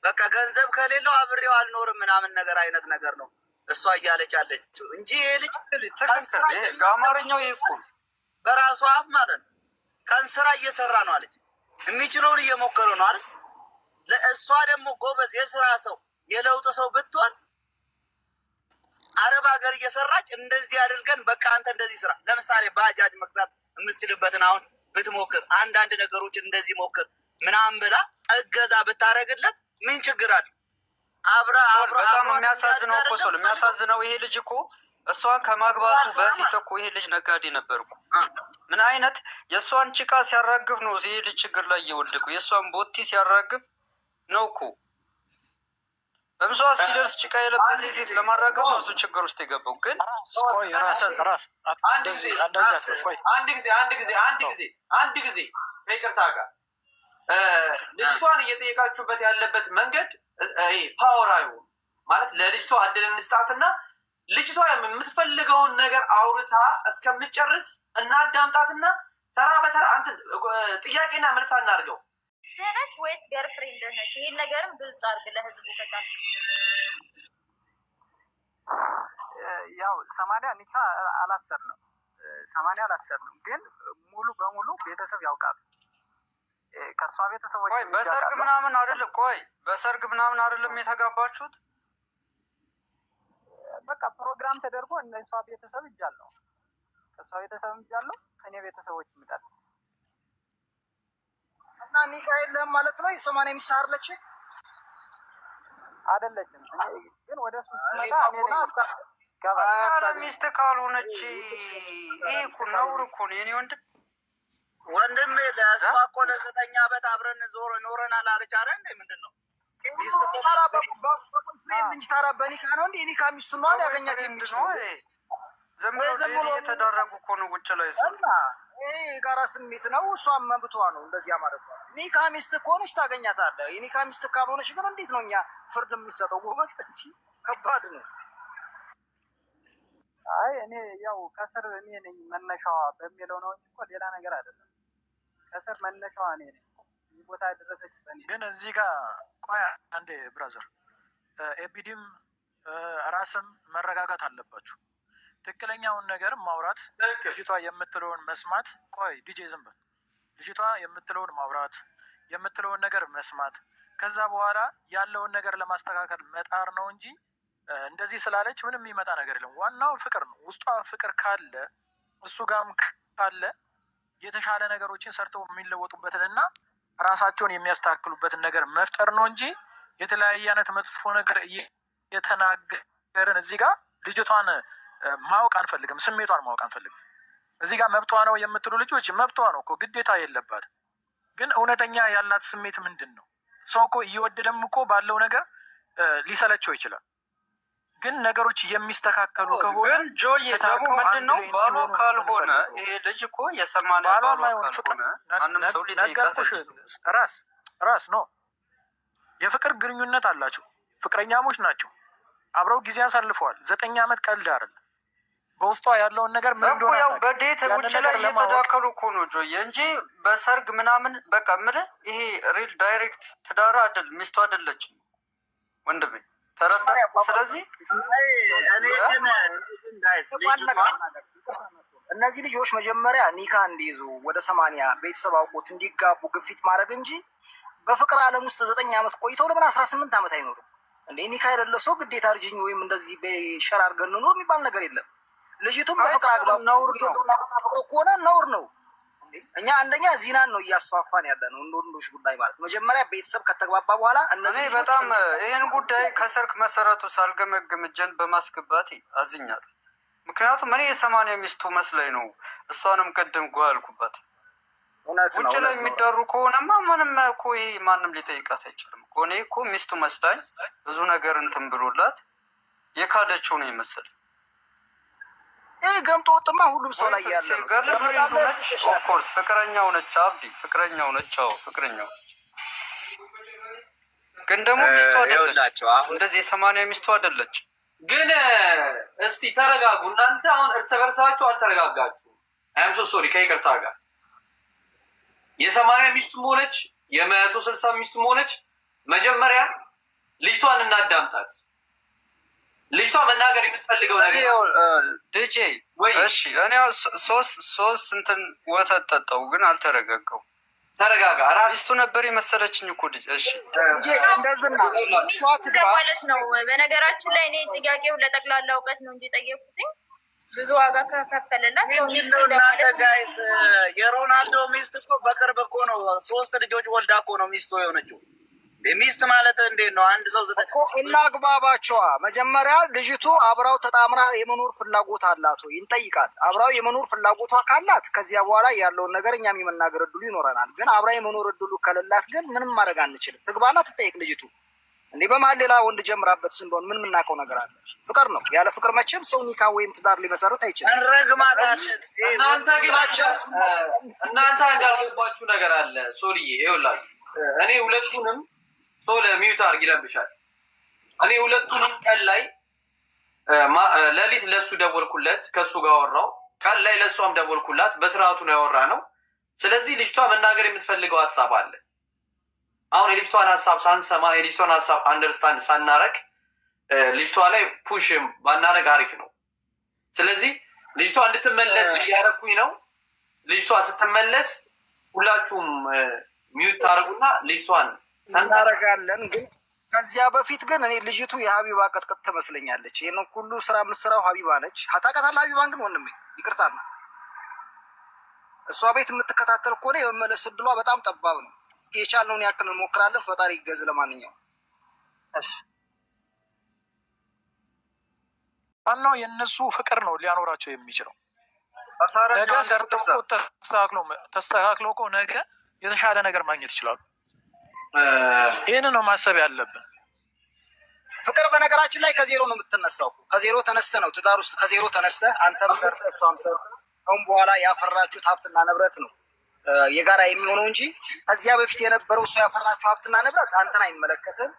በቃ ገንዘብ ከሌለው አብሬው አልኖርም ምናምን ነገር አይነት ነገር ነው እሷ እያለች አለችው እንጂ ይሄ ልጅ አማርኛው ይሄ እኮ በራሱ አፍ ማለት ነው ቀን ስራ እየሰራ ነው አለች። የሚችለውን እየሞከረ ነው አይደል? ለእሷ ደግሞ ጎበዝ የስራ ሰው የለውጥ ሰው ብትሆን አረብ ሀገር እየሰራች እንደዚህ አድርገን በቃ አንተ እንደዚህ ስራ፣ ለምሳሌ ባጃጅ መግዛት የምትችልበትን አሁን ብትሞክር፣ አንዳንድ ነገሮችን እንደዚህ ሞክር ምናምን ብላ እገዛ ብታደርግለት ምን ችግር አለ? በጣም የሚያሳዝነው እኮ ሰው የሚያሳዝነው ይሄ ልጅ እኮ እሷን ከማግባቱ በፊት እኮ ይሄ ልጅ ነጋዴ ነበር እኮ። ምን አይነት የእሷን ጭቃ ሲያራግፍ ነው ይሄ ልጅ ችግር ላይ እየወደቁ? የእሷን ቦቲ ሲያራግፍ ነው እኮ በምሷ እስኪደርስ ጭቃ የለበሰ ሴት ለማራገፍ ነው እሱ ችግር ውስጥ የገባው። ግን አንድ ጊዜ ከይቅርታ ጋር ልጅቷን እየጠየቃችሁበት ያለበት መንገድ ፓወራዊ ማለት ለልጅቷ እድል እንስጣትና ልጅቷ የምትፈልገውን ነገር አውርታ እስከምትጨርስ እናዳምጣትና ተራ በተራ አንተ ጥያቄና መልስ አናድርገው። ነች ወይስ ገርፍሬንድ ነች? ይሄን ነገርም ግልጽ አድርግ ለህዝቡ ከቻል። ያው 80 ኒካ አላሰርንም፣ 80 አላሰርንም፣ ግን ሙሉ በሙሉ ቤተሰብ ያውቃሉ። ከሷ ቤተሰቦች በሰርግ ምናምን አይደለም። ቆይ በሰርግ ምናምን አይደለም የተጋባችሁት? በቃ ፕሮግራም ተደርጎ እነሷ ቤተሰብ እጃለሁ፣ ከሷ ቤተሰብ እጃለሁ፣ ከኔ ቤተሰቦች ይመጣል እና ኒካ የለም ማለት ነው። የ80 ሚስት አለች አይደለችም? ግን ወደ ሶስት ሚስት ካልሆነች ይሄ እኮ ነውር እኮ ነው። የኔ ወንድም ለእሷ እኮ ለ9 ዓመት አብረን ኖረናል አለች። አረ እንዴ ምንድን ነው ሚስት እኮ ልጅ ታራ በኒካ ነው እንዴ? ኒካ ሚስቱ ነው ያገኛት የሚችለው ዘመን የተዳረጉ እኮ ነው ውጭ ላይ ሰው ይሄ የጋራ ስሜት ነው። እሷም መብቷ ነው እንደዚያ ማለት ነው። ኒካ ሚስት ከሆነች ታገኛታለህ። የኒካ ሚስት ካልሆነች ግን እንዴት ነው እኛ ፍርድ የምንሰጠው? ጎበዝ እንጂ ከባድ ነው። አይ እኔ ያው ከስር እኔ ነኝ መነሻዋ በሚለው ነው እንጂ እኮ ሌላ ነገር አይደለም። ከስር መነሻዋ እኔ ነኝ። እዚህ ቦታ ያደረሰች በእኔ ግን እዚህ ጋር ቆይ አንዴ ብራዘር ኤቢዲም ራስም መረጋጋት አለባችሁ። ትክክለኛውን ነገር ማውራት፣ ልጅቷ የምትለውን መስማት። ቆይ ዲጄ ዝም በል። ልጅቷ የምትለውን ማውራት፣ የምትለውን ነገር መስማት፣ ከዛ በኋላ ያለውን ነገር ለማስተካከል መጣር ነው እንጂ እንደዚህ ስላለች ምንም የሚመጣ ነገር የለም። ዋናው ፍቅር ነው። ውስጧ ፍቅር ካለ እሱ ጋርም ካለ የተሻለ ነገሮችን ሰርተው የሚለወጡበትን እና ራሳቸውን የሚያስተካክሉበትን ነገር መፍጠር ነው እንጂ የተለያየ አይነት መጥፎ ነገር የተናገርን እዚህ ጋር ልጅቷን ማወቅ አንፈልግም፣ ስሜቷን ማወቅ አንፈልግም። እዚህ ጋር መብቷ ነው የምትሉ ልጆች መብቷ ነው እኮ ግዴታ የለባት። ግን እውነተኛ ያላት ስሜት ምንድን ነው? ሰው እኮ እየወደደም እኮ ባለው ነገር ሊሰለቸው ይችላል። ግን ነገሮች የሚስተካከሉ ከሆነ ግን ጆዬ ደግሞ ምንድን ነው ባሏ ካልሆነ ይሄ ልጅ እኮ የሰማነ ባሏ ካልሆነ ማንም ሰው ሊጠይቃት ራስ ነው። የፍቅር ግንኙነት አላቸው፣ ፍቅረኛሞች ናቸው፣ አብረው ጊዜ አሳልፈዋል። 9 ዓመት ቀልድ አይደለም። በውስጧ ያለውን ነገር ምን እንደሆነ ያው በዴት ውጭ ላይ እየተዳከሉ እኮ ነው ጆዬ እንጂ በሰርግ ምናምን በቃ የምልህ ይሄ ሪል ዳይሬክት ትዳር አይደል፣ ሚስቱ አይደለችም ወንድሜ ተረዳ። ስለዚህ እነዚህ ልጆች መጀመሪያ ኒካ እንዲይዙ ወደ 80 ቤተሰብ አውቆት እንዲጋቡ ግፊት ማድረግ እንጂ በፍቅር ዓለም ውስጥ 9 ዓመት ቆይተው ለምን 18 ዓመት አይኖርም እንዴ? ኒካ የሌለ ሰው ግዴታ ልጅኝ ወይም እንደዚህ በሸር አድርገን ነው የሚባል ነገር የለም። ልጅቱም በፍቅር አግባብ ነውር ከሆነ ነውር ነው። እኛ አንደኛ ዚናን ነው እያስፋፋን ያለ ነው እንደ ወንዶች ጉዳይ ማለት መጀመሪያ ቤተሰብ ከተግባባ በኋላ እነዚህ በጣም ይህን ጉዳይ ከሰርክ መሰረቱ ሳልገመግም እጄን በማስገባት አዝኛት። ምክንያቱም እኔ የ80 ሚስቱ መስለኝ ነው እሷንም ቅድም ጓ ያልኩባት። ውጭ ላይ የሚዳሩ ከሆነማ ምንም እኮ ይሄ ማንም ሊጠይቃት አይችልም እኮ። እኔ እኮ ሚስቱ መስላኝ ብዙ ነገር እንትን ብሎላት የካደችው ነው ይመስል። ይህ ገምጦ ወጥማ ሁሉም ሰው ላይ ያለ ገርልፍሬንዱ ነች። ኦፍኮርስ ፍቅረኛው ነች። አብዲ ፍቅረኛው ነች። አዎ ፍቅረኛው ግን ደግሞ ሚስቱ አይደለች። እንደዚህ የ80 ሚስቱ አይደለች። ግን እስቲ ተረጋጉ እናንተ። አሁን እርስ በርሳችሁ አልተረጋጋችሁ። አይም ሶሪ ከይቅርታ ጋር የ80 ሚስቱም ሆነች የ160 ሚስቱም ሆነች መጀመሪያ ልጅቷን እናዳምጣት። ልጅቷ መናገር የምትፈልገው ነገር ዲጄ እሺ። እኔ ሶስት እንትን ወተት ጠጣው ግን አልተረጋጋው። ተረጋጋ። ሚስቱ ነበር የመሰለችኝ እኮ ልጅ። እሺ ሚስቱ ማለት ነው። በነገራችን ላይ እኔ ጥያቄው ለጠቅላላ እውቀት ነው እንጂ ጠየቁትኝ ብዙ ዋጋ ከከፈለላት እናንተ ጋይስ። የሮናልዶ ሚስት እኮ በቅርብ እኮ ነው 3 ልጆች ወልዳ እኮ ነው ሚስቱ የሆነችው። ሚስት ማለት እንዴት ነው? አንድ ሰው እናግባባቸዋ። መጀመሪያ ልጅቱ አብራው ተጣምራ የመኖር ፍላጎት አላት ወይ እንጠይቃት። አብራው የመኖር ፍላጎቷ ካላት ከዚያ በኋላ ያለውን ነገር እኛም የመናገር እድሉ ይኖረናል። ግን አብራ የመኖር እድሉ ከሌላት ግን ምንም ማድረግ አንችልም። ትግባና ትጠይቅ ልጅቱ። እንዲህ በመሀል ሌላ ወንድ ጀምራበት እንደሆን ምን የምናውቀው ነገር አለ? ፍቅር ነው። ያለ ፍቅር መቼም ሰው ኒካ ወይም ትዳር ሊመሰረት አይችልም። እናንተ ግን እናንተ እንዳልገባችሁ ነገር አለ። ሶልዬ ይኸውላችሁ እኔ ሁለቱንም ሶል ሚዩት አድርግ ይለብሻል። እኔ ሁለቱንም ቀን ላይ ሌሊት ለሱ ደወልኩለት፣ ከሱ ጋር አወራው። ቀን ላይ ለሷም ደወልኩላት፣ በስርዓቱ ነው ያወራ ነው። ስለዚህ ልጅቷ መናገር የምትፈልገው ሀሳብ አለ። አሁን የልጅቷን ሀሳብ ሳንሰማ የልጅቷን ሀሳብ አንደርስታንድ ሳናረግ ልጅቷ ላይ ፑሽ ባናረግ አሪፍ ነው። ስለዚህ ልጅቷ እንድትመለስ እያደረኩኝ ነው። ልጅቷ ስትመለስ ሁላችሁም ሚዩት ታደርጉና ልጅቷን እናደርጋለን። ግን ከዚያ በፊት ግን እኔ ልጅቱ የሀቢባ ቅጥቅጥ ትመስለኛለች። ይህን ሁሉ ስራ የምትሰራው ሀቢባ ነች። ታውቃታለህ? ሀቢባን ግን ወንድሜ ይቅርታና እሷ ቤት የምትከታተል ከሆነ የመመለስ እድሏ በጣም ጠባብ ነው። የቻልነውን ያክል እንሞክራለን። ፈጣሪ ይገዝ። ለማንኛውም ዋናው የእነሱ ፍቅር ነው ሊያኖራቸው የሚችለው። ነገ ሰርተው ተስተካክሎ እኮ ነገ የተሻለ ነገር ማግኘት ይችላሉ። ይህን ነው ማሰብ ያለብን። ፍቅር በነገራችን ላይ ከዜሮ ነው የምትነሳው። ከዜሮ ተነስተ ነው ትዳር ውስጥ ከዜሮ ተነስተ አንተም ሰርተ እሷም ሰርተ አሁን በኋላ ያፈራችሁት ሀብትና ንብረት ነው የጋራ የሚሆነው እንጂ ከዚያ በፊት የነበረው እሱ ያፈራችሁ ሀብትና ንብረት አንተን አይመለከትም።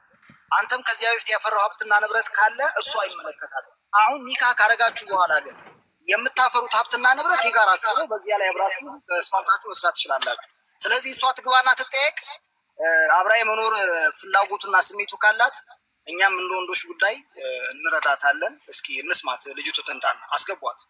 አንተም ከዚያ በፊት ያፈራው ሀብትና ንብረት ካለ እሱ አይመለከታል። አሁን ኒካ ካረጋችሁ በኋላ ግን የምታፈሩት ሀብትና ንብረት የጋራችሁ ነው። በዚያ ላይ አብራችሁ ተስማምታችሁ መስራት ትችላላችሁ። ስለዚህ እሷ ትግባና ትጠየቅ። አብራ የመኖር ፍላጎቱና ስሜቱ ካላት እኛም እንደ ወንዶች ጉዳይ እንረዳታለን። እስኪ እንስማት። ልጅቱ ትንጣና አስገቧት።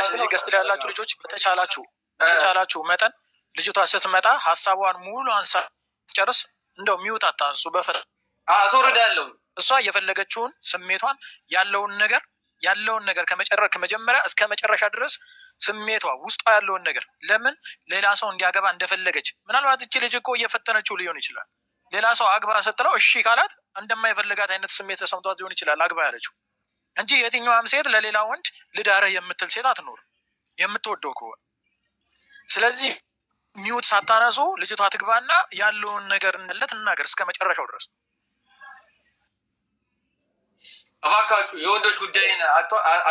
እዚህ ገስት ላይ ያላችሁ ልጆች በተቻላችሁ መጠን ልጅቷ ስትመጣ ሀሳቧን ሙሉ አንሳ ጨርስ። እንደው ሚውት አታንሱ አስወርዳለሁ። እሷ የፈለገችውን ስሜቷን ያለውን ነገር ከመጀመሪያ እስከ መጨረሻ ድረስ ስሜቷ ውስጧ ያለውን ነገር ለምን ሌላ ሰው እንዲያገባ እንደፈለገች ምናልባት እቺ ልጅ እኮ እየፈተነችው ሊሆን ይችላል። ሌላ ሰው አግባ ስትለው እሺ ካላት እንደማይፈልጋት አይነት ስሜት ተሰምቷት ሊሆን ይችላል አግባ ያለችው እንጂ የትኛዋም ሴት ለሌላ ወንድ ልዳርህ የምትል ሴት አትኖርም የምትወደው ከሆነ። ስለዚህ ሚውት ሳታነሱ ልጅቷ ትግባና ያለውን ነገር እንናገር እስከ መጨረሻው ድረስ። እባካችሁ የወንዶች ጉዳይን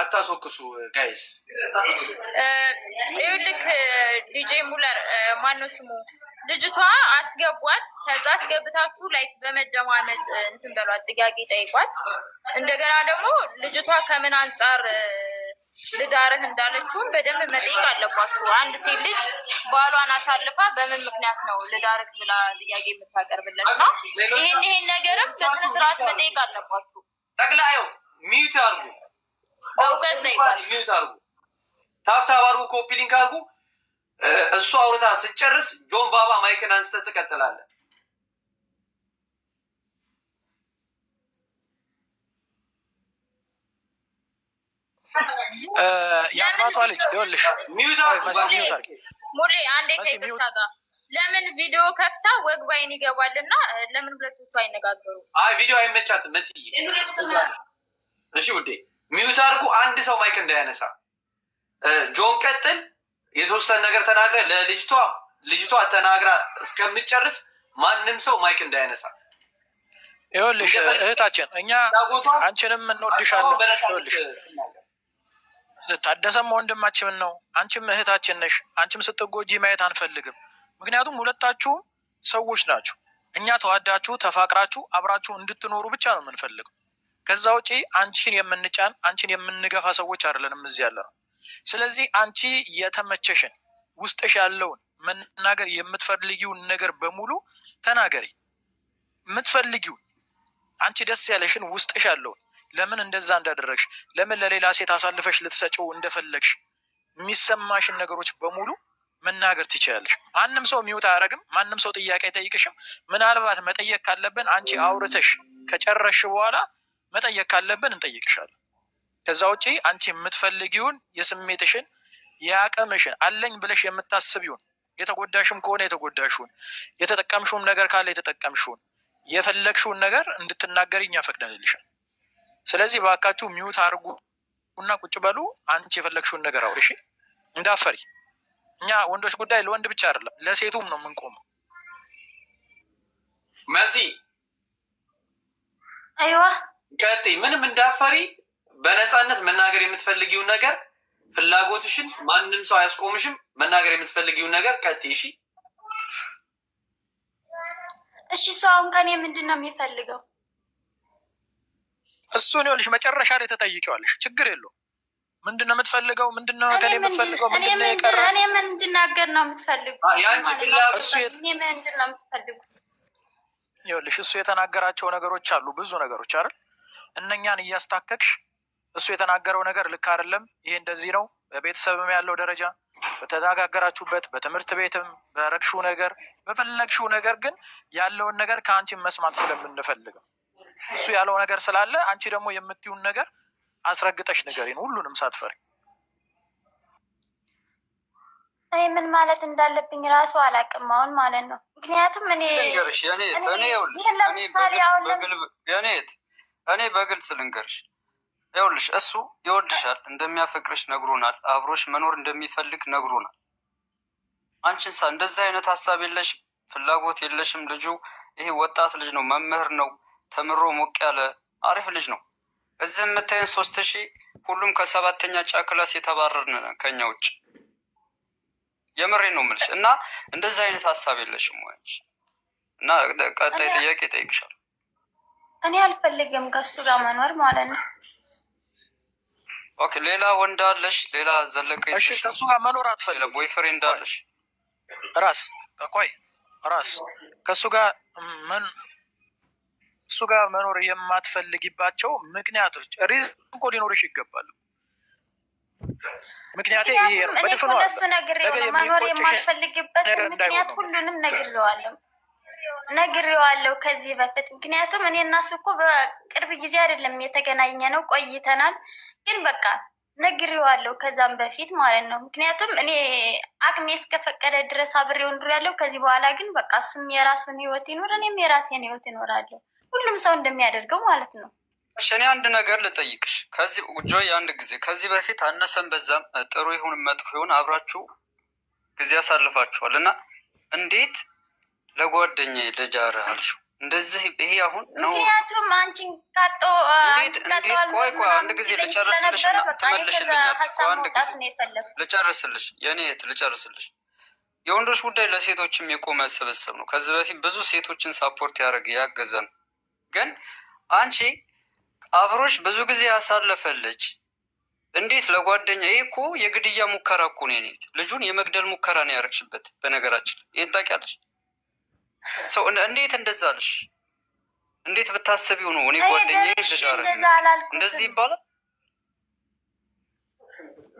አታስወቅሱ ጋይስ። ይኸውልህ ዲጄ ሙለር ማነው ስሙ፣ ልጅቷ አስገቧት። ከዛ አስገብታችሁ ላይ በመደማመጥ እንትን በሏት፣ ጥያቄ ጠይቋት። እንደገና ደግሞ ልጅቷ ከምን አንጻር ልዳርህ እንዳለችውን በደንብ መጠየቅ አለባችሁ። አንድ ሴት ልጅ ባሏን አሳልፋ በምን ምክንያት ነው ልዳርህ ብላ ጥያቄ የምታቀርብለት ነው? ይሄን ነገርም በስነ ስርዓት መጠየቅ አለባችሁ። ጠቅላዩ ሚዩት አርጉ፣ በእውቀት ጠይቋት። ሚዩት አርጉ፣ ታብታብ አርጉ፣ ኮፒ ሊንክ አርጉ። እሱ አውርታ ስጨርስ ጆን ባባ ማይክን አንስተህ ትቀጥላለህ። የአባቷ ልጅ ይኸውልሽ ሙሌ አንዴ ከይቅርታ ጋር ለምን ቪዲዮ ከፍታ ወግባይን ይገባልና ለምን ሁለቶቹ አይነጋገሩ? አይ ቪዲዮ አይመቻትም መስዬ። እሺ ውዴ ሚዩት አድርጉ። አንድ ሰው ማይክ እንዳያነሳ። ጆን ቀጥል። የተወሰነ ነገር ተናግረ ልጅቷ ተናግራ እስከምጨርስ ማንም ሰው ማይክ እንዳያነሳ። ይኸውልሽ እህታችን እኛ አንቺንም እንወድሻለን። ይኸውልሽ ታደሰም ወንድማችን ነው፣ አንቺም እህታችን ነሽ። አንቺም ስትጎጂ ማየት አንፈልግም። ምክንያቱም ሁለታችሁም ሰዎች ናችሁ። እኛ ተዋዳችሁ ተፋቅራችሁ አብራችሁ እንድትኖሩ ብቻ ነው የምንፈልገው። ከዛ ውጪ አንቺን የምንጫን አንቺን የምንገፋ ሰዎች አይደለንም እዚህ ያለ ነው። ስለዚህ አንቺ የተመቸሽን ውስጥሽ ያለውን መናገር የምትፈልጊውን ነገር በሙሉ ተናገሪ። የምትፈልጊውን አንቺ ደስ ያለሽን ውስጥሽ ያለውን ለምን እንደዛ እንዳደረግሽ፣ ለምን ለሌላ ሴት አሳልፈሽ ልትሰጪው እንደፈለግሽ የሚሰማሽን ነገሮች በሙሉ መናገር ትችላለሽ። ማንም ሰው ሚውት አያደርግም። ማንም ሰው ጥያቄ አይጠይቅሽም። ምናልባት መጠየቅ ካለብን አንቺ አውርተሽ ከጨረሽ በኋላ መጠየቅ ካለብን እንጠይቅሻለን። ከዛ ውጪ አንቺ የምትፈልጊውን የስሜትሽን የአቅምሽን አለኝ ብለሽ የምታስቢውን የተጎዳሽም ከሆነ የተጎዳሽውን የተጠቀምሽውም ነገር ካለ የተጠቀምሽውን የፈለግሽውን ነገር እንድትናገሪ እኛ ፈቅደንልሻል። ስለዚህ በአካችሁ ሚውት አድርጉ እና ቁጭ በሉ። አንቺ የፈለግሽውን ነገር አውሪ፣ እንዳፈሪ። እኛ ወንዶች ጉዳይ ለወንድ ብቻ አይደለም ለሴቱም ነው የምንቆመው። መሲ አይዋ ቀጥይ። ምንም እንዳፈሪ በነፃነት መናገር የምትፈልጊውን ነገር ፍላጎትሽን ማንም ሰው አያስቆምሽም። መናገር የምትፈልጊውን ነገር ቀጥይ። እሺ እሺ። እሱ አሁን ከኔ ምንድን ነው የሚፈልገው? እሱን ይኸውልሽ መጨረሻ ላይ ተጠይቂዋለሽ። ችግር የለውም። ምንድን ነው የምትፈልገው? ምንድን ነው ከኔ የምትፈልገው? ምንድን ነው የቀረ? እኔ ምን እንድናገር ነው የምትፈልጉ? የአንቺ ፍላጎት እኔ ምን እንድን ነው የምትፈልጉ? ይኸውልሽ እሱ የተናገራቸው ነገሮች አሉ፣ ብዙ ነገሮች አይደል? እነኛን እያስታከክሽ እሱ የተናገረው ነገር ልክ አይደለም፣ ይሄ እንደዚህ ነው፣ በቤተሰብም ያለው ደረጃ በተነጋገራችሁበት፣ በትምህርት ቤትም በረግሽው ነገር በፈለግሽው ነገር ግን ያለውን ነገር ከአንቺ መስማት ስለምንፈልገው እሱ ያለው ነገር ስላለ አንቺ ደግሞ የምትዩን ነገር አስረግጠሽ ንገሪን፣ ሁሉንም ሳትፈሪ። እኔ ምን ማለት እንዳለብኝ ራሱ አላውቅም አሁን ማለት ነው። ምክንያቱም እኔ በግልጽ ልንገርሽ፣ ይኸውልሽ እሱ ይወድሻል፣ እንደሚያፈቅርሽ ነግሮናል፣ አብሮሽ መኖር እንደሚፈልግ ነግሮናል። አንቺንሳ እንደዚህ አይነት ሀሳብ የለሽም፣ ፍላጎት የለሽም። ልጁ ይሄ ወጣት ልጅ ነው፣ መምህር ነው፣ ተምሮ ሞቅ ያለ አሪፍ ልጅ ነው። እዚህ የምታየን 3000 ሁሉም ከ7ኛ ጫ ክላስ የተባረርን ከኛ ውጭ። የምሬ ነው የምልሽ። እና እንደዚህ አይነት ሀሳብ የለሽም ወይ? እና ቀጣይ ጥያቄ ጠይቅሻል። እኔ አልፈልግም ከሱ ጋር መኖር ማለት ነው። ኦኬ፣ ሌላ ወንድ አለሽ? ሌላ ዘለቀ? እሺ፣ ከሱ ጋር መኖር አትፈልግም? ቦይፍሬንድ አለሽ? ራስ ከሱ ጋር እሱ ጋር መኖር የማትፈልጊባቸው ምክንያቶች ሪዝን እኮ ሊኖርሽ ይገባሉ። ምክንያቴ ይሄ ነው። በድፍኑ ለሱ ነግሬዋለሁ። መኖር የማልፈልግበት ምክንያት ሁሉንም ነግሬዋለሁ ከዚህ በፊት። ምክንያቱም እኔ እና እሱ እኮ በቅርብ ጊዜ አይደለም የተገናኘ ነው፣ ቆይተናል። ግን በቃ ነግሬዋለሁ ከዛም በፊት ማለት ነው። ምክንያቱም እኔ አቅሜ እስከፈቀደ ድረስ አብሬው ኑሬያለሁ። ከዚህ በኋላ ግን በቃ እሱም የራሱን ህይወት ይኖር፣ እኔም የራሴን ህይወት ይኖራለሁ። ሁሉም ሰው እንደሚያደርገው ማለት ነው። እሺ፣ እኔ አንድ ነገር ልጠይቅሽ። ከዚህ ጆይ አንድ ጊዜ ከዚህ በፊት አነሰን በዛም ጥሩ ይሁን መጥፎ ይሁን አብራችሁ ጊዜ ያሳልፋችኋል እና እንዴት ለጓደኛዬ ልጅ አልሽው እንደዚህ? ይሄ አሁን ነው። ምክንያቱም አንቺን ካጦ እንዴት ቆይ አንድ ጊዜ ልጨርስልሽ እና ትመልሽልኛለሽ። አንድ ጊዜ ልጨርስልሽ፣ የኔ እህት ልጨርስልሽ። የወንዶች ጉዳይ ለሴቶችም የቆመ ስብስብ ነው። ከዚህ በፊት ብዙ ሴቶችን ሳፖርት ያገዘ ነው። ግን አንቺ አብሮሽ ብዙ ጊዜ ያሳለፈልች እንዴት ለጓደኛ? ይሄ እኮ የግድያ ሙከራ እኮ ነው። የኔት ልጁን የመግደል ሙከራ ነው ያደረግሽበት። በነገራችን ይህን ታውቂያለሽ? ሰው እንዴት እንደዛ አለሽ? እንዴት ብታስቢው ነው? እኔ ጓደኛ እንደዚህ ይባላል?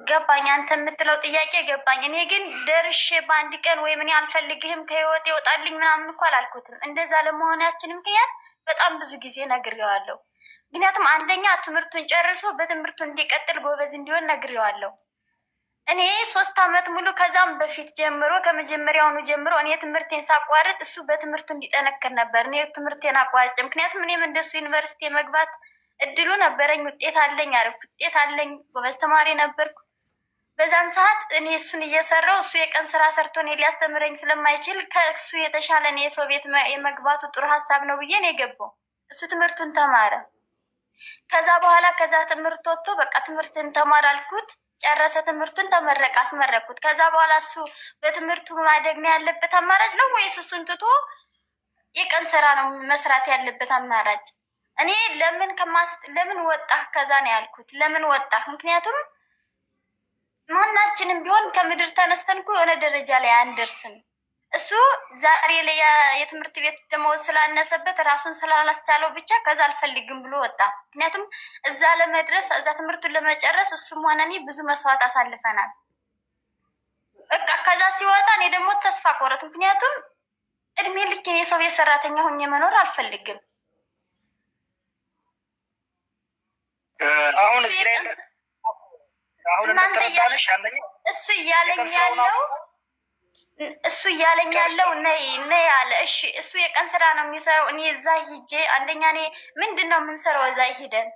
ገባኝ። አንተ የምትለው ጥያቄ ገባኝ። እኔ ግን ደርሼ በአንድ ቀን ወይም እኔ አልፈልግህም ከህይወት ይወጣልኝ ምናምን እኮ አላልኩትም። እንደዛ ለመሆናችን ምክንያት በጣም ብዙ ጊዜ ነግሬዋለሁ። ምክንያቱም አንደኛ ትምህርቱን ጨርሶ በትምህርቱ እንዲቀጥል ጎበዝ እንዲሆን ነግሬዋለሁ። እኔ 3 ዓመት ሙሉ ከዛም በፊት ጀምሮ ከመጀመሪያውኑ ጀምሮ እኔ ትምህርቴን ሳቋርጥ እሱ በትምህርቱ እንዲጠነክር ነበር። እኔ ትምህርቴን አቋርጬ ምክንያቱም እኔም እንደሱ ዩኒቨርሲቲ የመግባት እድሉ ነበረኝ። ውጤት አለኝ፣ አሪፍ ውጤት አለኝ፣ ጎበዝ ተማሪ ነበርኩ። በዛን ሰዓት እኔ እሱን እየሰራው እሱ የቀን ስራ ሰርቶ እኔ ሊያስተምረኝ ስለማይችል ከእሱ የተሻለ እኔ የሰው ቤት የመግባቱ ጥሩ ሀሳብ ነው ብዬ ነው የገባው። እሱ ትምህርቱን ተማረ። ከዛ በኋላ ከዛ ትምህርት ወጥቶ በቃ ትምህርትን ተማር አልኩት። ጨረሰ ትምህርቱን፣ ተመረቀ፣ አስመረኩት። ከዛ በኋላ እሱ በትምህርቱ ማደግ ነው ያለበት አማራጭ ነው ወይስ እሱን ትቶ የቀን ስራ ነው መስራት ያለበት አማራጭ? እኔ ለምን ወጣህ ከዛ ነው ያልኩት። ለምን ወጣህ? ምክንያቱም ማናችንም ቢሆን ከምድር ተነስተን እኮ የሆነ ደረጃ ላይ አንደርስም። እሱ ዛሬ ላይ የትምህርት ቤት ደመወዝ ስላነሰበት ራሱን ስላላስቻለው ብቻ ከዛ አልፈልግም ብሎ ወጣ። ምክንያቱም እዛ ለመድረስ እዛ ትምህርቱን ለመጨረስ እሱም ሆነ እኔ ብዙ መስዋዕት አሳልፈናል። በቃ ከዛ ሲወጣ እኔ ደግሞ ተስፋ ቆረጥ። ምክንያቱም እድሜ ልኬን የሰው ቤት ሰራተኛ ሆኜ መኖር አልፈልግም። አሁን እዚህ ላይ አሁን እንደተረዳነሽ አንደኛ እሱ እያለኝ ያለው ነይ አለ። እሺ እሱ የቀን ስራ ነው የሚሰራው። እኔ እዛ ሂጄ አንደኛ እኔ ምንድን ነው የምንሰራው እዛ ሂደን?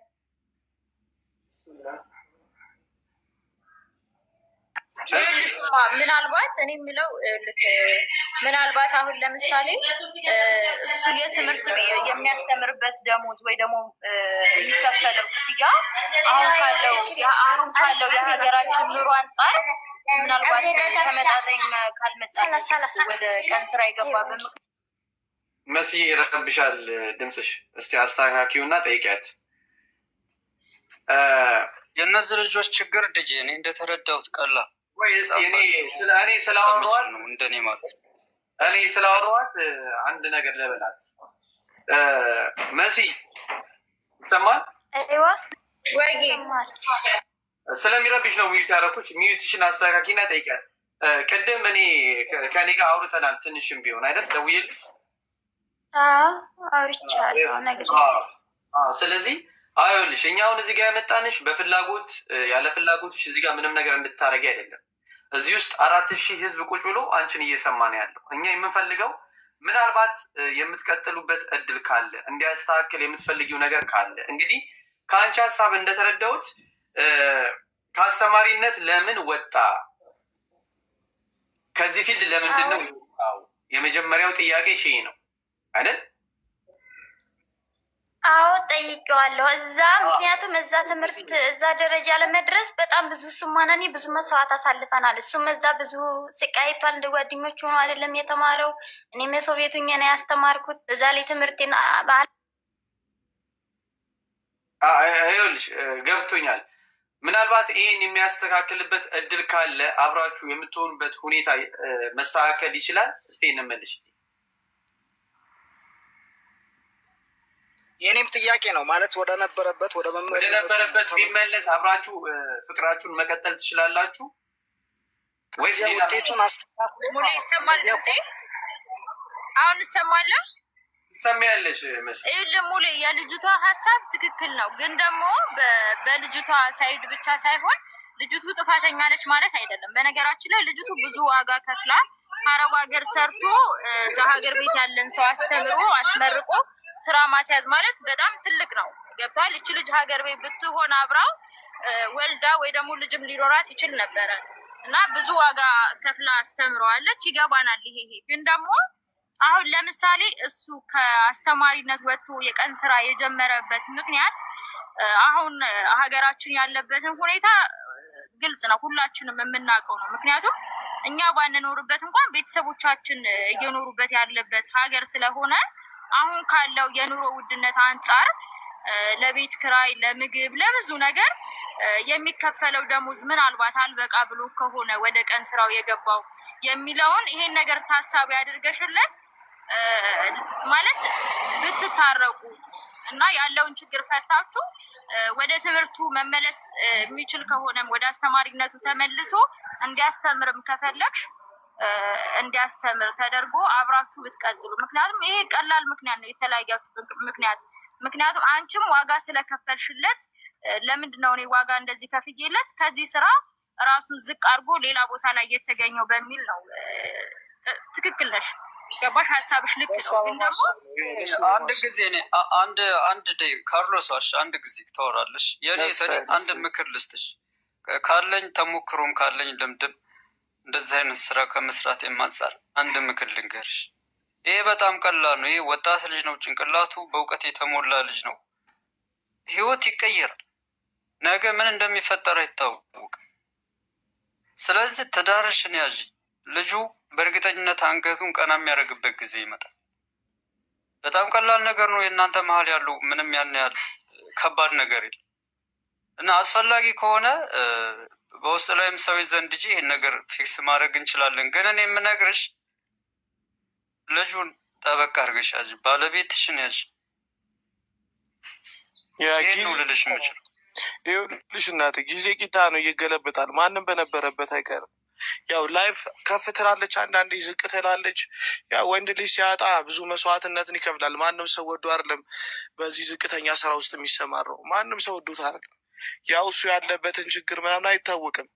ምናልባት እኔ የምለው ምናልባት አሁን ለምሳሌ እሱ የትምህርት የሚያስተምርበት ደሞዝ ወይ ደግሞ የሚከፈለው ክፍያ አሁን ካለው የሀገራችን ኑሮ አንጻር ምናልባት ተመጣጣኝ ካልመጣ ወደ ቀን ስራ የገባበት መሲ ይረብሻል ድምፅሽ። እስቲ አስተካኪውና ጠይቂያት። የእነዚህ ልጆች ችግር ልጅ እኔ እንደተረዳሁት ቀላል ወይ እስቲ እኔ ስላወራኋት እንደኔ ማለት እኔ ስላወራኋት አንድ ነገር ልበላት። መሲ ይሰማል? ወይ ስለሚረብሽ ነው ሚዩት ያደረኩት። ሚዩትሽን አስተካኪና ጠይቂያት። ቅድም እኔ ከኔ ጋር አውርተናል ትንሽም ቢሆን አይደል? ደውዬልሽ ስለዚህ አይኸውልሽ እኛ አሁን እዚህ ጋር ያመጣንሽ በፍላጎት ያለ ፍላጎትሽ እዚህ ጋር ምንም ነገር እንድታረጊ አይደለም። እዚህ ውስጥ 4000 ህዝብ ቁጭ ብሎ አንቺን እየሰማ ነው ያለው። እኛ የምንፈልገው ምናልባት የምትቀጥሉበት እድል ካለ እንዲያስተካክል የምትፈልጊው ነገር ካለ እንግዲህ ከአንቺ ሀሳብ እንደተረዳሁት ከአስተማሪነት ለምን ወጣ? ከዚህ ፊልድ ለምንድን ነው የወጣው? የመጀመሪያው ጥያቄ ሺህ ነው አይደል? አዎ ጠይቄዋለሁ። እዛ ምክንያቱም እዛ ትምህርት እዛ ደረጃ ለመድረስ በጣም ብዙ ስሟናኔ ብዙ መስዋዕት አሳልፈናል። እሱም እዛ ብዙ ስቃይቷል። እንደ ጓደኞቹ ሆኖ አይደለም የተማረው። እኔም የሰው ቤቱኝ ነው ያስተማርኩት። በዛ ላይ ትምህርቴን ባህል ይኸውልሽ ገብቶኛል። ምናልባት ይህን የሚያስተካክልበት እድል ካለ አብራችሁ የምትሆኑበት ሁኔታ መስተካከል ይችላል። እስቲ እንመልሽ። የእኔም ጥያቄ ነው ማለት ወደ ነበረበት ቢመለስ አብራችሁ ፍቅራችሁን መቀጠል ትችላላችሁ ወይስ ውጤቱን ሙሉ ይሰማል? አሁን እሰማለሁ። ትሰሚያለሽ ሙሉ የልጅቷ ሀሳብ ትክክል ነው፣ ግን ደግሞ በልጅቷ ሳይድ ብቻ ሳይሆን ልጅቱ ጥፋተኛ ነች ማለት አይደለም። በነገራችን ላይ ልጅቱ ብዙ ዋጋ ከፍላ አረብ ሀገር ሰርቶ እዛ ሀገር ቤት ያለን ሰው አስተምሮ አስመርቆ ስራ ማስያዝ ማለት በጣም ትልቅ ነው። ገባል? እች ልጅ ሀገር ቤት ብትሆን አብራው ወልዳ ወይ ደግሞ ልጅም ሊኖራት ይችል ነበረ እና ብዙ ዋጋ ከፍላ አስተምረዋለች። ይገባናል። ይሄ ግን ደግሞ አሁን ለምሳሌ እሱ ከአስተማሪነት ወጥቶ የቀን ስራ የጀመረበት ምክንያት አሁን ሀገራችን ያለበትን ሁኔታ ግልጽ ነው፣ ሁላችንም የምናውቀው ነው። ምክንያቱም እኛ ባንኖርበት እንኳን ቤተሰቦቻችን እየኖሩበት ያለበት ሀገር ስለሆነ አሁን ካለው የኑሮ ውድነት አንጻር ለቤት ክራይ፣ ለምግብ፣ ለብዙ ነገር የሚከፈለው ደሞዝ ምናልባት አልበቃ ብሎ ከሆነ ወደ ቀን ስራው የገባው የሚለውን ይሄን ነገር ታሳቢ አድርገሽለት ማለት ብትታረቁ እና ያለውን ችግር ፈታችሁ ወደ ትምህርቱ መመለስ የሚችል ከሆነም ወደ አስተማሪነቱ ተመልሶ እንዲያስተምርም ከፈለግሽ እንዲያስተምር ተደርጎ አብራችሁ ብትቀጥሉ። ምክንያቱም ይሄ ቀላል ምክንያት ነው የተለያያችሁ ምክንያቱም አንቺም ዋጋ ስለከፈልሽለት ለምንድን ነው እኔ ዋጋ እንደዚህ ከፍዬለት ከዚህ ስራ ራሱን ዝቅ አድርጎ ሌላ ቦታ ላይ የተገኘው በሚል ነው። ትክክል ነሽ። ገባሽ? ሀሳብሽ ልክ ነው። ግን ደግሞ አንድ ጊዜ አንድ ካርሎስ ዋሽ አንድ ጊዜ ታወራለሽ። የኔ አንድ ምክር ልስጥሽ ካለኝ ተሞክሮም ካለኝ ልምድም እንደዚህ አይነት ስራ ከመስራት የማንጻር አንድ ምክር ልንገርሽ። ይሄ በጣም ቀላል ነው። ይሄ ወጣት ልጅ ነው፣ ጭንቅላቱ በእውቀት የተሞላ ልጅ ነው። ህይወት ይቀየራል። ነገ ምን እንደሚፈጠር አይታወቅም። ስለዚህ ትዳርሽን ያዥ። ልጁ በእርግጠኝነት አንገቱን ቀና የሚያደርግበት ጊዜ ይመጣል። በጣም ቀላል ነገር ነው። የእናንተ መሀል ያለው ምንም ያን ያህል ከባድ ነገር የለም እና አስፈላጊ ከሆነ በውስጥ ላይም ሰው ዘንድ እንጂ ይህን ነገር ፊክስ ማድረግ እንችላለን። ግን እኔ የምነግርሽ ልጁን ጠበቅ አድርገሽ ያዥ፣ ባለቤትሽን ያዥ። ይህን ነው ልልሽ የምችለው። ይኸውልሽ እናት ጊዜ ቂጣ ነው፣ ይገለበጣል። ማንም በነበረበት አይቀርም። ያው ላይፍ ከፍ ትላለች፣ አንዳንዴ ዝቅ ትላለች። ያው ወንድ ልጅ ሲያጣ ብዙ መስዋዕትነትን ይከፍላል። ማንም ሰው ወዶ አይደለም በዚህ ዝቅተኛ ስራ ውስጥ የሚሰማራው። ማንም ሰው ወዶት አይደለም። ያው እሱ ያለበትን ችግር ምናምን አይታወቅም።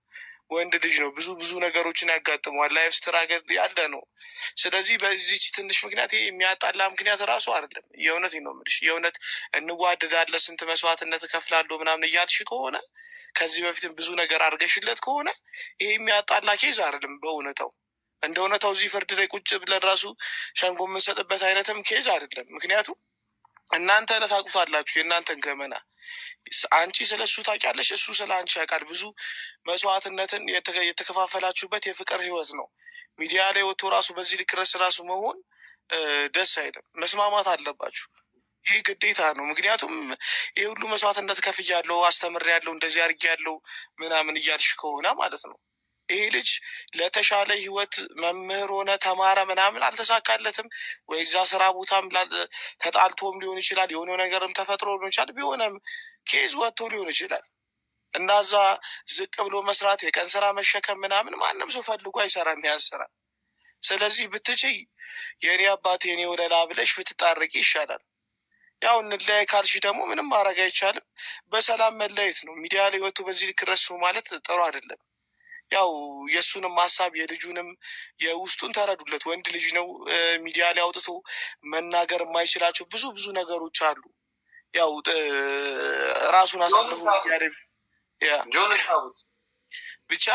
ወንድ ልጅ ነው፣ ብዙ ነገሮችን ያጋጥመዋል። ላይፍ ስትራገል ያለ ነው። ስለዚህ በዚች ትንሽ ምክንያት ይሄ የሚያጣላ ምክንያት ራሱ አይደለም። የእውነት ነው የምልሽ። የእውነት እንዋደዳለን፣ ስንት መስዋዕትነት እከፍላለሁ ምናምን እያልሽ ከሆነ ከዚህ በፊትም ብዙ ነገር አድርገሽለት ከሆነ ይሄ የሚያጣላ ኬዝ አይደለም። በእውነታው እንደ እውነታው እዚህ ፍርድ ላይ ቁጭ ብለን ራሱ ሸንጎ የምንሰጥበት አይነትም ኬዝ አይደለም። ምክንያቱም እናንተ ታውቁታላችሁ የእናንተን ገመና። አንቺ ስለ እሱ ታውቂያለሽ፣ እሱ ስለ አንቺ ያውቃል። ብዙ መስዋዕትነትን የተከፋፈላችሁበት የፍቅር ህይወት ነው። ሚዲያ ላይ ወጥቶ ራሱ በዚህ ልክ ድረስ ራሱ መሆን ደስ አይልም። መስማማት አለባችሁ። ይህ ግዴታ ነው። ምክንያቱም ይህ ሁሉ መስዋዕትነት ከፍያለሁ፣ አስተምሬያለሁ፣ እንደዚህ አድርጌያለሁ ምናምን እያልሽ ከሆነ ማለት ነው ይሄ ልጅ ለተሻለ ህይወት መምህር ሆነ ተማረ ምናምን አልተሳካለትም ወይ እዛ ስራ ቦታም ተጣልቶም ሊሆን ይችላል፣ የሆነ ነገርም ተፈጥሮ ሊሆን ይችላል፣ ቢሆነም ኬዝ ወጥቶ ሊሆን ይችላል እና እዛ ዝቅ ብሎ መስራት የቀን ስራ መሸከም ምናምን ማንም ሰው ፈልጎ አይሰራም ያን ስራ። ስለዚህ ብትችይ የእኔ አባት የኔ ወለላ ብለሽ ብትጣረቂ ይሻላል። ያው እንለያይ ካልሽ ደግሞ ምንም ማድረግ አይቻልም። በሰላም መለየት ነው። ሚዲያ ላይ ወጥቶ በዚህ ልክ ረሱ ማለት ጥሩ አይደለም። ያው የእሱንም ሀሳብ የልጁንም የውስጡን ተረዱለት። ወንድ ልጅ ነው። ሚዲያ ላይ አውጥቶ መናገር የማይችላቸው ብዙ ነገሮች አሉ። ያው ራሱን አሳልፎ ሚዲያ ላይ ብቻ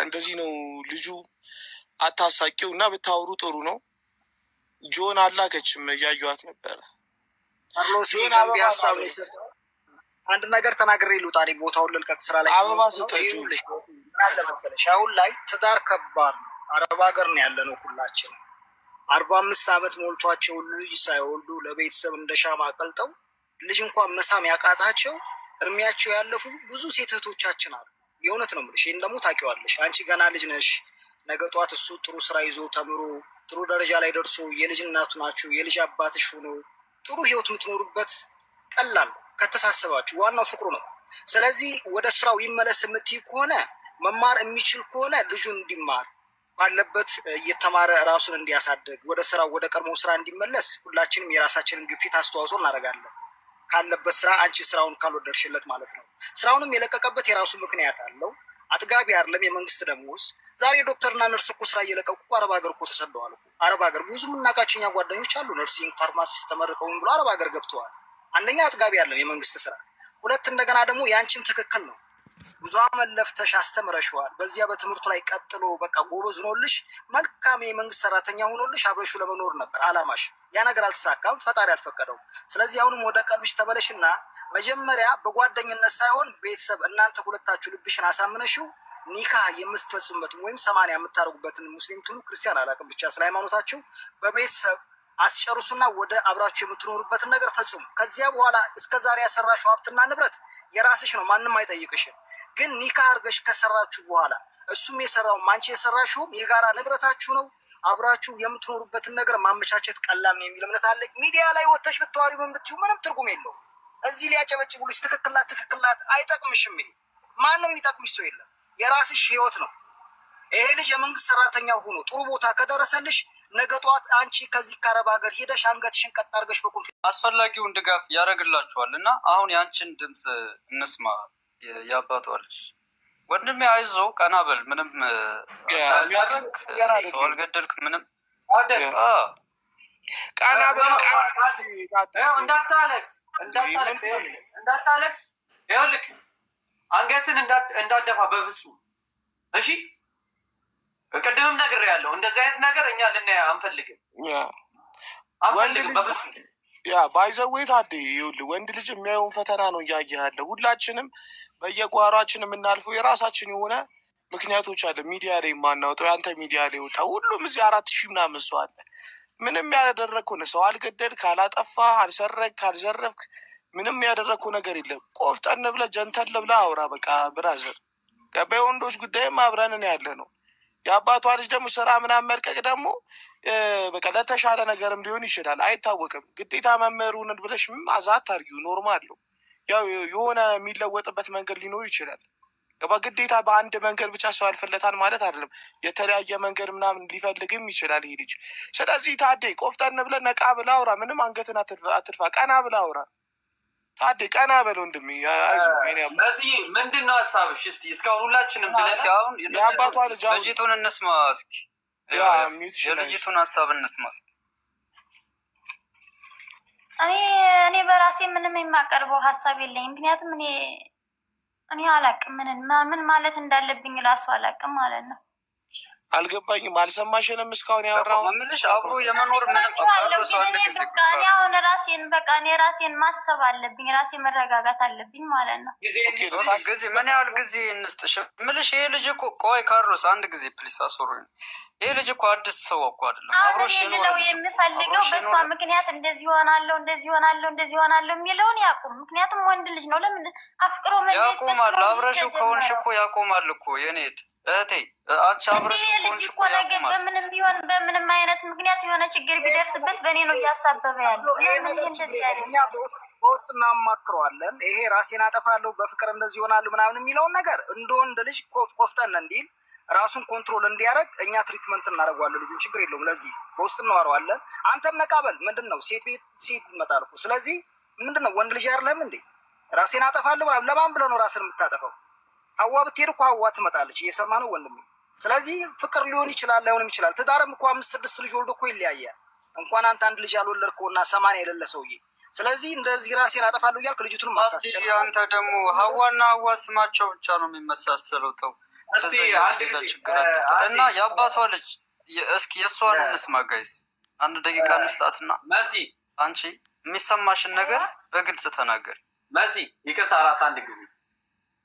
እንደዚህ ነው። ልጁ አታሳቂው እና ብታወሩ ጥሩ ነው። ጆን አላከችም፣ እያየኋት ነበረ። አንድ ነገር ተናግሬ ልውጣ። ቦታውን ልልቀቅ ስራ ላይ አበባ ስጠችው መሰለሽ። አሁን ላይ ትዳር ከባድ ነው። አረብ ሀገር ነው ያለ ነው ሁላችንም። 45 ዓመት ሞልቷቸው ልጅ ሳይወልዱ ለቤተሰብ እንደ ሻማ ቀልጠው ልጅ እንኳን መሳም ያቃታቸው እድሜያቸው ያለፉ ብዙ ሴት እህቶቻችን አሉ። የእውነት ነው የምልሽ። ይህን ደግሞ ታውቂዋለሽ። አንቺ ገና ልጅ ነሽ። ነገ ጧት እሱ ጥሩ ስራ ይዞ ተምሮ ጥሩ ደረጃ ላይ ደርሶ የልጅ እናቱ ናችሁ፣ የልጅ አባትሽ ሆኖ ጥሩ ህይወት የምትኖሩበት ቀላል ከተሳሰባችሁ። ዋናው ፍቅሩ ነው። ስለዚህ ወደ ስራው ይመለስ የምትይ ከሆነ መማር የሚችል ከሆነ ልጁን እንዲማር ባለበት እየተማረ ራሱን እንዲያሳድግ ወደ ስራው ወደ ቀድሞ ስራ እንዲመለስ ሁላችንም የራሳችንን ግፊት አስተዋጽኦ እናደርጋለን። ካለበት ስራ አንቺ ስራውን ካልወደድሽለት ማለት ነው። ስራውንም የለቀቀበት የራሱ ምክንያት አለው። አጥጋቢ አይደለም የመንግስት ደሞዝ። ዛሬ ዶክተርና ነርስ እኮ ስራ እየለቀቁ አረብ ሀገር እኮ ተሰደዋል እኮ። አረብ ሀገር ብዙ የምናውቃቸው እኛ ጓደኞች አሉ፣ ነርሲንግ ፋርማሲስት ተመርቀውን ብሎ አረብ ሀገር ገብተዋል። አንደኛ አጥጋቢ አይደለም የመንግስት ስራ። ሁለት እንደገና ደግሞ ያንቺም ትክክል ነው። ብዙ አመት ለፍተሽ አስተምረሽዋል። በዚያ በትምህርቱ ላይ ቀጥሎ በቃ ጎበዝ ሆኖልሽ መልካም የመንግስት ሰራተኛ ሆኖልሽ አብረሹ ለመኖር ነበር አላማሽ። ያ ነገር አልተሳካም፣ ፈጣሪ አልፈቀደው። ስለዚህ አሁንም ወደ ቀልብሽ ተመለሽና መጀመሪያ በጓደኝነት ሳይሆን ቤተሰብ እናንተ ሁለታችሁ ልብሽን አሳምነሽው ኒካ የምትፈጽሙበትን ወይም 80 የምታደርጉበትን ሙስሊም ትሁኑ ክርስቲያን አላውቅም፣ ብቻ ስለ ሃይማኖታችሁ በቤተሰብ አስጨርሱና ወደ አብራችሁ የምትኖሩበትን ነገር ፈጽሙ። ከዚያ በኋላ እስከዛሬ ያሰራሽው ሀብትና ንብረት የራስሽ ነው፣ ማንም አይጠይቅሽም። ግን ኒካ አድርገሽ ከሰራችሁ በኋላ እሱም የሰራውም አንቺ የሰራሽውም የጋራ ንብረታችሁ ነው። አብራችሁ የምትኖሩበትን ነገር ማመቻቸት ቀላል ነው የሚል እምነት አለ። ሚዲያ ላይ ወጥተሽ ብትዋሪ ምን ብትዩ ምንም ትርጉም የለው። እዚህ ሊያጨበጭቡልሽ ትክክላት አይጠቅምሽም። ይሄ ማንም የሚጠቅምሽ ሰው የለም። የራስሽ ህይወት ነው። ይሄ ልጅ የመንግስት ሰራተኛ ሆኖ ጥሩ ቦታ ከደረሰልሽ ነገ ጠዋት አንቺ ከዚህ ከአረብ ሀገር ሄደሽ አንገትሽን ቀጥ አድርገሽ አስፈላጊውን ድጋፍ ያደርግላችኋል። እና አሁን ያንቺን ድምፅ እንስማ። ያባቷ ልጅ ወንድሜ አይዞህ ቀና በል፣ ምንም ሰው አልገደልክ፣ ምንም ቀና በል፣ እንዳታለቅስ። ይኸውልህ አንገትን እንዳደፋ በፍጹም እሺ። ቅድምም ነግሬሃለሁ፣ እንደዚህ አይነት ነገር እኛ ልናያ አንፈልግም በፍጹም። ያ ባይዘዌ ታዴ ይኸውልህ ወንድ ልጅ የሚያየውን ፈተና ነው እያየህ ያለ። ሁላችንም በየጓሯችን የምናልፈው የራሳችን የሆነ ምክንያቶች አለ። ሚዲያ ላይ የማናወጣው ያንተ ሚዲያ ላይ ወጣ። ሁሉም እዚህ 4000 ምናምን ሰው አለ። ምንም ያደረግከው ሰው አልገደልክ፣ አላጠፋ፣ አልሰረክ፣ አልዘረፍክ፣ ምንም ያደረግከው ነገር የለም። ቆፍጠን ብለህ ጀንተል ብለህ አውራ። በቃ ብራዘር ገባይ። ወንዶች ጉዳይም አብረንን ያለ ነው። የአባቷ ልጅ ደግሞ ስራ ምናምን መልቀቅ ደግሞ በቃ ለተሻለ ነገርም ሊሆን ይችላል፣ አይታወቅም። ግዴታ መምህሩን ብለሽ አዛት አድርጊው፣ ኖርማል ነው። ያው የሆነ የሚለወጥበት መንገድ ሊኖር ይችላል። ግዴታ በአንድ መንገድ ብቻ ሰው ያልፈለታል ማለት አይደለም። የተለያየ መንገድ ምናምን ሊፈልግም ይችላል ይሄ ልጅ። ስለዚህ ታዴ ቆፍጠን ብለህ ነቃ ብለህ አውራ። ምንም አንገትን አትድፋ፣ ቀና ብለህ አውራ። ታዴ ቀና በል ወንድሜ። በዚህ ምንድን ነው ሀሳብሽ? እስኪ እስካሁን ሁላችንም ብለን አሁን የአባቷ ልጅ ልጅቱን እንስማ እስኪ፣ የልጅቱን ሀሳብ እንስማ እስኪ። እኔ በራሴ ምንም የማቀርበው ሀሳብ የለኝም። ምክንያቱም እኔ አላቅም ምን ማለት እንዳለብኝ ራሱ አላቅም ማለት ነው። አልገባኝም። አልሰማሽንም? እስካሁን ያወራው ምልሽ አብሮ የመኖር ምንም እኔ አሁን እኔ ራሴን ማሰብ አለብኝ፣ ራሴ መረጋጋት አለብኝ ማለት ነው። ጊዜ ምን ያህል ጊዜ እንስጥሽ ምልሽ። ይሄ ልጅ እኮ ቆይ ካርሎስ አንድ ጊዜ ፕሊስ አስወሩኝ። ይሄ ልጅ እኮ አዲስ ሰው እኮ አይደለም። አብሮሽ ነው የምፈልገው። በሷ ምክንያት እንደዚህ ሆናለሁ የሚለውን ያቁም። ምክንያቱም ወንድ ልጅ ነው። ለምን አፍቅሮ ያቁማል? አብረሽው ከሆንሽ እኮ ያቁማል እኮ የኔት እህቴ። አንቺ አብረሽ ልጅ እኮ ነገር በምንም ቢሆን በምንም አይነት ምክንያት የሆነ ችግር ቢደርስበት በእኔ ነው እያሳበበ ያለው። እኛ በውስጥ እናማክረዋለን። ይሄ ራሴን አጠፋለሁ በፍቅር እንደዚህ ይሆናሉ ምናምን የሚለውን ነገር እንደ ወንድ ልጅ ቆፍጠን እንዲል ራሱን ኮንትሮል እንዲያደርግ እኛ ትሪትመንት እናደርገዋለን። ልጁን ችግር የለውም። ለዚህ በውስጥ እናወራዋለን። አንተም ነቃበል። ምንድን ነው ሴት ቤት ሴት ይመጣል እኮ። ስለዚህ ምንድን ነው ወንድ ልጅ አይደለም እንዴ? ራሴን አጠፋለሁ ለማን ብለህ ነው ራስን የምታጠፋው? ሀዋ ብትሄድ እኮ ሀዋ ትመጣለች። እየሰማ ነው ወንድም። ስለዚህ ፍቅር ሊሆን ይችላል ላይሆንም ይችላል። ትዳርም እኮ 5-6 ልጅ ወልዶ እኮ ይለያያል። እንኳን አንተ አንድ ልጅ ያልወለድከውና 80 የሌለ ሰውዬ። ስለዚህ እንደዚህ ራሴን አጠፋለሁ እያልክ ልጅቱን ማታስችል። አንተ ደግሞ ሀዋና ሀዋ ስማቸው ብቻ ነው የሚመሳሰለው። ተው ችግር እና የአባቷ ልጅ እስኪ የእሷን እንስማ ጋይስ። አንድ ደቂቃ እንስጣትና መሲ አንቺ የሚሰማሽን ነገር በግልጽ ተናገር። መሲ ይቅርታ፣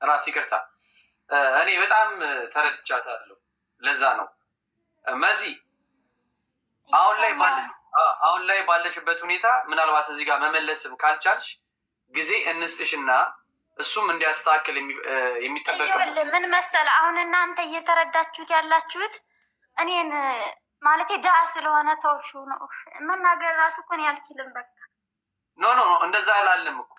ራስ ይቅርታ። እኔ በጣም ተረድቻታለሁ። ለዛ ነው መሲ አሁን ላይ ባለሽበት ሁኔታ ምናልባት እዚህ ጋር መመለስም ካልቻልሽ ጊዜ እንስጥሽና እሱም እንዲያስተካክል የሚጠበቅ ምን መሰለህ፣ አሁን እናንተ እየተረዳችሁት ያላችሁት እኔን ማለት ድሀ ስለሆነ ተውሹ ነው። መናገር ራሱ እኮ እኔ አልችልም። በቃ ኖ እንደዛ አላለም እኮ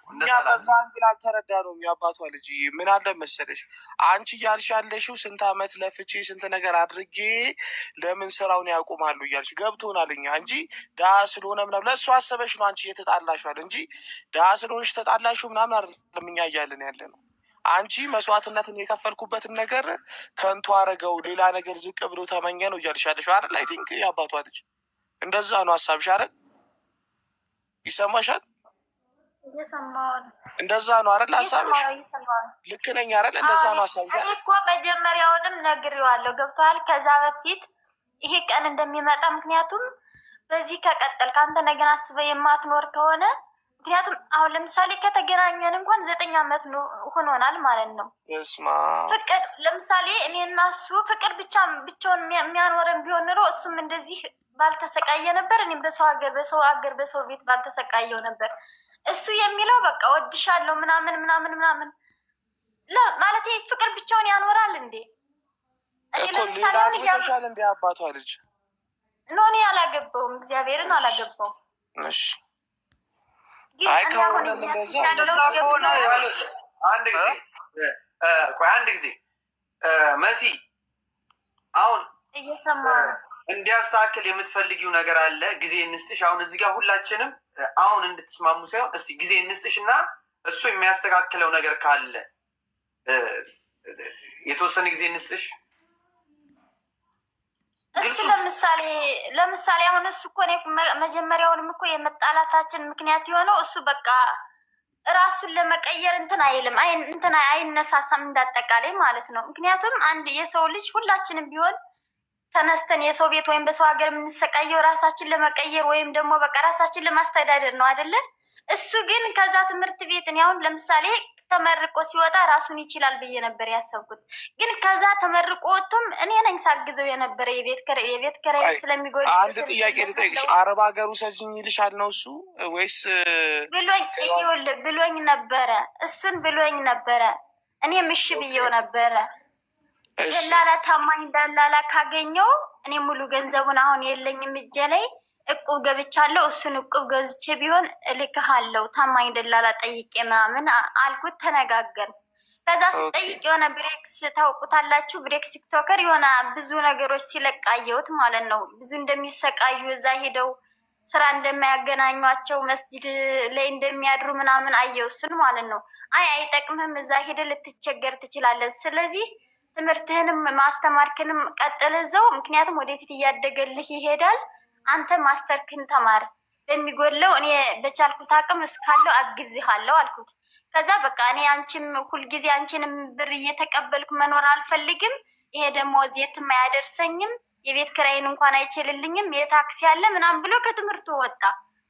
በዛ እንግዲህ አልተረዳነውም። የአባቷ ልጅ ምን አለ መሰለሽ፣ አንቺ እያልሽ ያለሽው ስንት ዓመት ለፍቼ ስንት ነገር አድርጌ ለምን ስራውን ያቆማሉ እያልሽ ገብቶናል እኛ እንጂ ድሀ ስለሆነ ምናምን ለእሱ አሰበሽ ነው አንቺ እየተጣላሽዋል እንጂ ድሀ ስለሆንሽ ተጣላሽው ምናምን አይደለም እኛ እያለን ያለ ነው። አንቺ መስዋዕትነትን የከፈልኩበትን ነገር ከንቱ አረገው ሌላ ነገር ዝቅ ብሎ ተመኘ ነው እያልሽ ያለሽው አይደል? አይ ቲንክ የአባቷ ልጅ እንደዛ ነው ሀሳብሽ አይደል? ይሰማሻል? እንደዛ ነው አይደል ሀሳብሽ? ልክ ነኝ አይደል? እንደዛ ነው ሀሳብሽ። እኔ እኮ መጀመሪያውንም ነግሬዋለሁ። ገብቶሃል? ከዛ በፊት ይሄ ቀን እንደሚመጣ ምክንያቱም በዚህ ከቀጠልክ አንተ ነገን አስበህ የማትኖር ከሆነ ምክንያቱም አሁን ለምሳሌ ከተገናኘን እንኳን 9 ዓመት ሆኖናል ማለት ነው። ፍቅር ለምሳሌ እኔ እና እሱ ፍቅር ብቻውን የሚያኖረን ቢሆን ኑሮ እሱም እንደዚህ ባልተሰቃየ ነበር። እኔም በሰው ሀገር በሰው ቤት ባልተሰቃየው ነበር። እሱ የሚለው በቃ ወድሻለሁ ምናምን ማለት ፍቅር ብቻውን ያኖራል እንዴ? እኔ ለምሳሌ ሆን እንዲ አባቷ ልጅ እኔ አላገባውም፣ እግዚአብሔርን አላገባውም። እሺ አንድ ጊዜ መሲ አሁን እየሰማ ነው እንዲያስተካክል የምትፈልጊው ነገር አለ። ጊዜ እንስጥሽ። አሁን እዚህ ጋር ሁላችንም አሁን እንድትስማሙ ሳይሆን እስቲ ጊዜ እንስጥሽ እና እሱ የሚያስተካክለው ነገር ካለ የተወሰነ ጊዜ እንስጥሽ። እሱ ለምሳሌ አሁን እሱ እኮ መጀመሪያውንም እኮ የመጣላታችን ምክንያት የሆነው እሱ በቃ ራሱን ለመቀየር አይነሳሳም እንዳጠቃላይ ማለት ነው። ምክንያቱም አንድ የሰው ልጅ ሁላችንም ቢሆን ተነስተን የሰው ቤት ወይም በሰው ሀገር የምንሰቃየው ራሳችን ለመቀየር ወይም ደግሞ በቃ ራሳችን ለማስተዳደር ነው አይደለ? እሱ ግን ከዛ ትምህርት ቤት እኔ አሁን ለምሳሌ ተመርቆ ሲወጣ ራሱን ይችላል ብዬ ነበር ያሰብኩት። ግን ከዛ ተመርቆ ወጥቶም እኔ ነኝ ሳግዘው የነበረ የቤት ኪራይ ስለሚጎል። አንድ ጥያቄ ልጠይቅሽ፣ አረብ ሀገር ውሰጂኝ ይልሻል ነው እሱ ወይስ? ብሎኝ ነበረ፣ እሱን ብሎኝ ነበረ። እኔም እሺ ብዬው ነበረ። ደላላ ታማኝ ደላላ ካገኘው እኔ ሙሉ ገንዘቡን አሁን የለኝም እጄ ላይ እቁብ ገብቻለሁ። እሱን እቁብ ገዝቼ ቢሆን እልክሃለሁ ታማኝ ደላላ ጠይቄ ምናምን አልኩት። ተነጋገርን። ከዛ ስጠይቅ የሆነ ብሬክስ ታውቁታላችሁ፣ ብሬክስ ቲክቶከር የሆነ ብዙ ነገሮች ሲለቃየውት ማለት ነው። ብዙ እንደሚሰቃዩ እዛ ሄደው ስራ እንደማያገናኟቸው መስጂድ ላይ እንደሚያድሩ ምናምን አየው እሱን ማለት ነው። አይ አይጠቅምህም፣ እዛ ሄደህ ልትቸገር ትችላለህ። ስለዚህ ትምህርትህንም ማስተማርክንም ቀጥል እዛው፣ ምክንያቱም ወደፊት እያደገልህ ይሄዳል። አንተ ማስተርክን ተማር፣ በሚጎለው እኔ በቻልኩት አቅም እስካለው አግዝሃለሁ አልኩት። ከዛ በቃ እኔ አንቺም ሁልጊዜ አንቺንም ብር እየተቀበልኩ መኖር አልፈልግም፣ ይሄ ደግሞ የትም አያደርሰኝም፣ የቤት ክራይን እንኳን አይችልልኝም፣ የታክሲ አለ ምናምን ብሎ ከትምህርቱ ወጣ።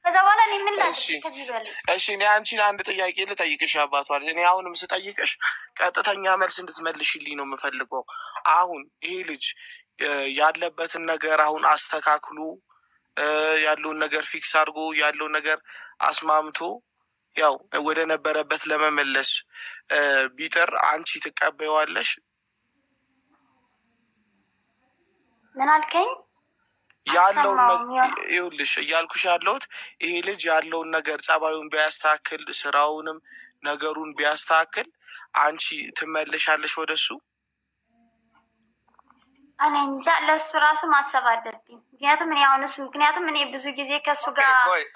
ከዛ በኋላ እኔ ምን ላድርግ ከዚህ በላይ? እሺ እኔ አንቺን አንድ ጥያቄ ልጠይቅሽ አባቷል። እኔ አሁንም ስጠይቅሽ ቀጥተኛ መልስ እንድትመልሽልኝ ነው የምፈልገው። አሁን ይሄ ልጅ ያለበትን ነገር አሁን አስተካክሉ፣ ያለውን ነገር ፊክስ አድርጎ ያለውን ነገር አስማምቶ ያው ወደ ነበረበት ለመመለስ ቢጥር አንቺ ትቀበይዋለሽ? ምን አልከኝ? ያለውን ይኸውልሽ እያልኩሽ ያለሁት ይሄ ልጅ ያለውን ነገር ጸባዩን ቢያስተካክል ስራውንም ነገሩን ቢያስተካክል አንቺ ትመለሻለሽ ወደሱ? እኔ እንጃ፣ ለእሱ ራሱ ማሰብ አለብኝ። ምክንያቱም እኔ ብዙ ጊዜ ከእሱ ጋር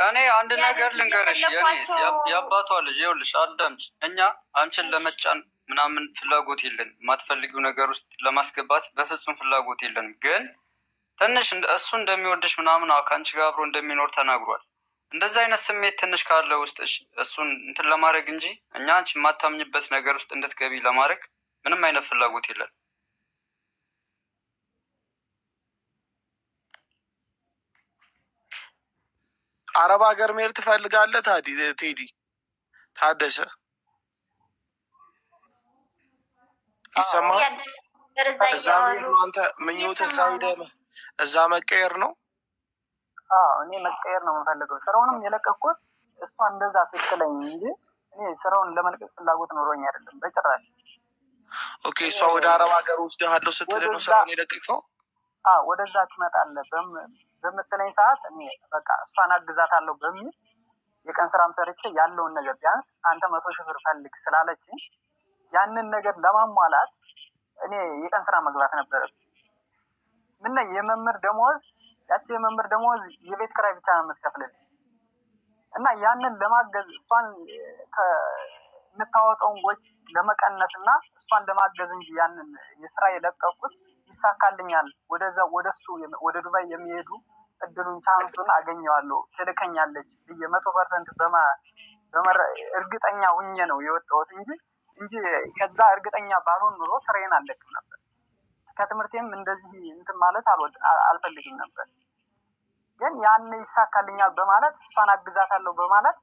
እኔ አንድ ነገር ልንገርሽ፣ የአባቷ ልጅ ይኸውልሽ፣ አዳምጪ። እኛ አንቺን ለመጫን ምናምን ፍላጎት የለን፣ የማትፈልጊው ነገር ውስጥ ለማስገባት በፍጹም ፍላጎት የለንም። ግን ትንሽ እሱ እንደሚወድሽ ምናምን ከአንቺ ጋር አብሮ እንደሚኖር ተናግሯል። እንደዚህ አይነት ስሜት ትንሽ ካለ ውስጥሽ እሱን እንትን ለማድረግ እንጂ እኛ አንቺ የማታምኝበት ነገር ውስጥ እንድትገቢ ለማድረግ ምንም አይነት ፍላጎት የለን። አረብ ሀገር መሄድ ትፈልጋለህ ቴዲ ታደሰ? ይሰማል? እዛ መሄድ ነው አንተ ምኞት? እዛ ሄደህ እዛ መቀየር ነው? እኔ መቀየር ነው የምፈልገው። ስራውንም የለቀኩት እሷ እንደዛ ስትለኝ እንጂ እኔ ስራውን ለመልቀቅ ፍላጎት ኖሮኝ አይደለም በጭራሽ። ኦኬ፣ እሷ ወደ አረብ ሀገር ወስደሃለሁ ስትል ነው ስራውን የለቀቀው? ወደዛ ትመጣለህ በምትለኝ ሰዓት እኔ በቃ እሷን አግዛታለሁ በሚል የቀን ስራም ሰርቼ ያለውን ነገር ቢያንስ አንተ 100 ሺህ ብር ፈልግ ስላለችኝ ያንን ነገር ለማሟላት እኔ የቀን ስራ መግባት ነበረብኝ። ምን የመምህር ደሞዝ ያቺ የመምህር ደሞዝ የቤት ኪራይ ብቻ ነው የምትከፍልልኝ እና ያንን ለማገዝ እሷን የምታወጣውን ወጪ ለመቀነስ እና እሷን ለማገዝ እንጂ ያንን የስራ የለቀቁት ይሳካልኛል፣ ወደሱ ወደ ዱባይ የሚሄዱ እድሉን ቻንሱን አገኘዋለሁ ትልከኛለች ብዬ 100% እርግጠኛ ሁኜ ነው የወጣሁት እንጂ ከዛ እርግጠኛ ባልሆን ኑሮ ስራዬን አልለቅም ነበር። ከትምህርቴም እንደዚህ እንትን ማለት አልፈልግም ነበር። ግን ያን ይሳካልኛል በማለት እሷን አግዛታለሁ በማለት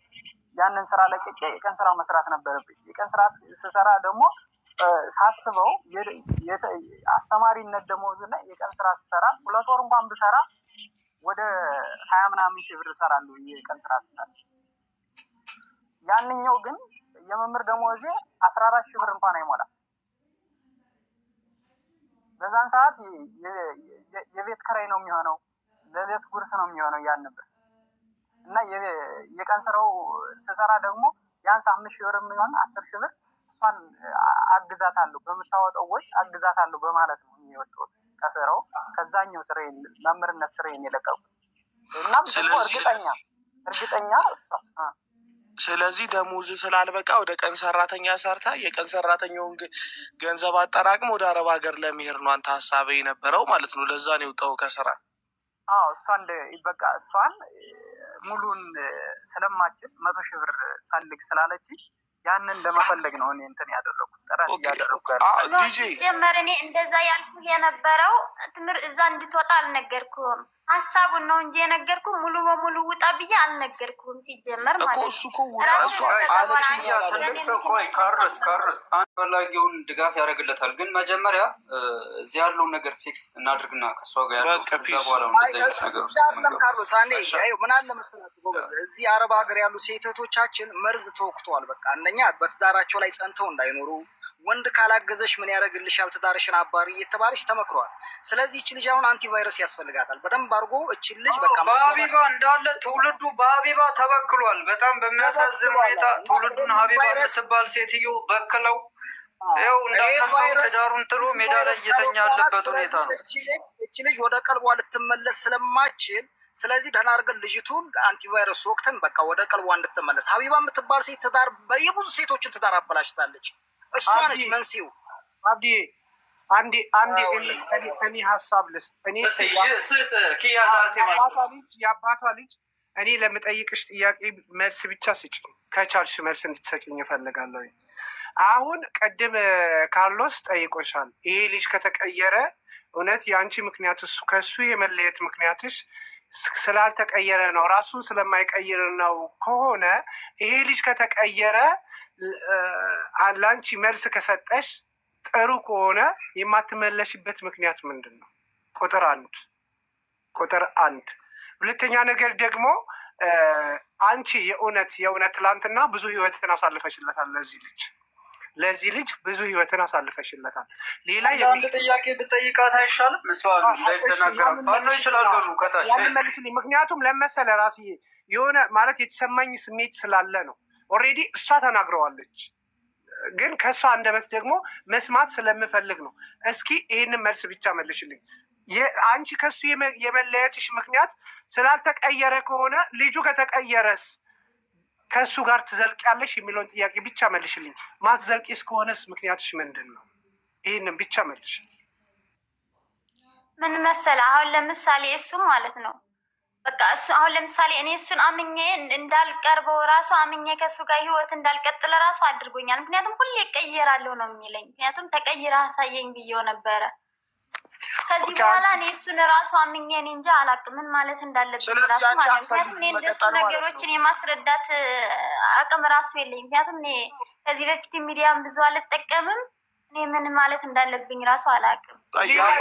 ያንን ስራ ለቅቄ የቀን ስራ መስራት ነበረብኝ። የቀን ስራ ስሰራ ደግሞ ሳስበው አስተማሪነት ደሞዝ እና የቀን ስራ ስሰራ 2 ወር እንኳን ብሰራ ወደ 20 ምናምን ሺህ ብር እሰራለሁ የቀን ስራ ስሰራ። ያንኛው ግን የመምህር ደሞዜ 14 ሺህ ብር እንኳን አይሞላም። በዛን ሰዓት የቤት ኪራይ ነው የሚሆነው፣ ለቤት ጉርስ ነው የሚሆነው ያን ብር እና የቀን ስራው ስሰራ ደግሞ ቢያንስ 5 ሺህ ብር የሚሆን 10 ሺህ ብር እሷን አግዛታለሁ በምታወጣው ወጪ አግዛታለሁ በማለት ነው የወጣሁት ከስራው ከዛኛው ስራ መምህርነት ስራዬን የለቀቁት። እናም ደግሞ እርግጠኛ እሷ ስለዚህ ደሞዝ ስላልበቃ ወደ ቀን ሰራተኛ ሰርታ የቀን ሰራተኛውን ገንዘብ አጠራቅም ወደ አረብ ሀገር ለመሄድ ነው አንተ ሀሳብ የነበረው ማለት ነው። ለዛ ነው የወጣው ከስራ። እሷን በቃ እሷን ሙሉን ስለማችል 100 ሺህ ብር ፈልግ ስላለች ያንን ለመፈለግ ነው እኔ እንትን ያደረኩት ጥረት እያደረኩ ጀመር። እኔ እንደዛ ያልኩህ የነበረው ትምህርት እዛ እንድትወጣ አልነገርኩም፣ ሀሳቡን ነው እንጂ የነገርኩ ሙሉ በሙሉ ውጣ ብዬ አልነገርኩም። ሲጀመር ማለት ነው ትልቅ ሰው ቆይ ካርሎስ አስፈላጊውን ድጋፍ ያደርግለታል። ግን መጀመሪያ እዚህ ያለውን ነገር ፊክስ እናድርግና ከእሷ ጋር ያለው በኋላ ካርሎስ ምን አለ መሰላችሁ እዚህ አረብ ሀገር ያሉ ሴቶቻችን መርዝ ተወቅተዋል። በቃ አንደኛ በትዳራቸው ላይ ጸንተው እንዳይኖሩ፣ ወንድ ካላገዘሽ ምን ያደርግልሻል ትዳርሽን አባሪ እየተባለች ተመክረዋል። ስለዚህ እቺ ልጅ አሁን አንቲቫይረስ ያስፈልጋታል በደንብ አድርጎ እቺን ልጅ በቃ በሀቢባ እንዳለ ትውልዱ በሀቢባ ተበክሏል። በጣም በሚያሳዝን ሁኔታ ትውልዱን ሀቢባ የምትባል ሴትዮ በክለው ይኸው እንዳነሳው ትዳሩን ጥሎ ሜዳ ላይ እየተኛ ያለበት ሁኔታ ነው። እቺ ልጅ ወደ ቀልቧ ልትመለስ ስለማችል ስለዚህ ደህና አድርገን ልጅቱን አንቲቫይረስ ወቅትን በቃ ወደ ቀልቧ እንድትመለስ። ሀቢባ የምትባል ሴት ትዳር በየብዙ ሴቶችን ትዳር አበላሽታለች። እሷ ነች መንስኤው። አብዲ አንዴ እኔ ሀሳብ ልስጥ። እኔ የአባቷ ልጅ እኔ ለምጠይቅሽ ጥያቄ መልስ ብቻ ስጭኝ፣ ከቻልሽ መልስ እንድትሰጭኝ እፈልጋለሁ። አሁን ቅድም ካርሎስ ጠይቆሻል። ይሄ ልጅ ከተቀየረ እውነት የአንቺ ምክንያት እሱ ከእሱ የመለየት ምክንያትሽ ስላልተቀየረ ነው፣ ራሱን ስለማይቀይር ነው ከሆነ ይሄ ልጅ ከተቀየረ ለአንቺ መልስ ከሰጠሽ ጥሩ ከሆነ የማትመለሽበት ምክንያት ምንድን ነው? ቁጥር አንድ። ሁለተኛ ነገር ደግሞ አንቺ የእውነት ትላንትና ብዙ ህይወትን አሳልፈሽለታል። ለዚህ ልጅ ብዙ ህይወትን አሳልፈሽለታል። ሌላ አንድ ጥያቄ ብጠይቃት አይሻልም? እሷን እንዳይደናገራፋ ይችላሉ ከታች መልስልኝ። ምክንያቱም ለመሰለ ራስ የሆነ ማለት የተሰማኝ ስሜት ስላለ ነው። ኦልሬዲ እሷ ተናግረዋለች፣ ግን ከእሷ አንደበት ደግሞ መስማት ስለምፈልግ ነው። እስኪ ይህንን መልስ ብቻ መልሽልኝ። አንቺ ከሱ የመለየትሽ ምክንያት ስላልተቀየረ ከሆነ ልጁ ከተቀየረስ ከእሱ ጋር ትዘልቂያለሽ የሚለውን ጥያቄ ብቻ መልሽልኝ። ማትዘልቂ እስከሆነስ ምክንያትሽ ምንድን ነው? ይህንን ብቻ መልሽልኝ። ምን መሰለህ፣ አሁን ለምሳሌ እሱ ማለት ነው በቃ እሱ አሁን ለምሳሌ እኔ እሱን አምኜ እንዳልቀርበው ራሱ አምኜ ከእሱ ጋር ህይወት እንዳልቀጥል ራሱ አድርጎኛል። ምክንያቱም ሁሌ እቀየራለሁ ነው የሚለኝ። ምክንያቱም ተቀይረ አሳየኝ ብዬው ነበረ። ከዚህ በኋላ እኔ እሱን ራሱ አምኜ እኔ እንጃ አላውቅም ምን ማለት እንዳለብኝ ራሱ ማለት ነው። ምክንያቱም እኔ እንደሱ ነገሮችን የማስረዳት አቅም ራሱ የለኝ። ምክንያቱም እኔ ከዚህ በፊት ሚዲያም ብዙ አልጠቀምም። እኔ ምን ማለት እንዳለብኝ ራሱ አላውቅም።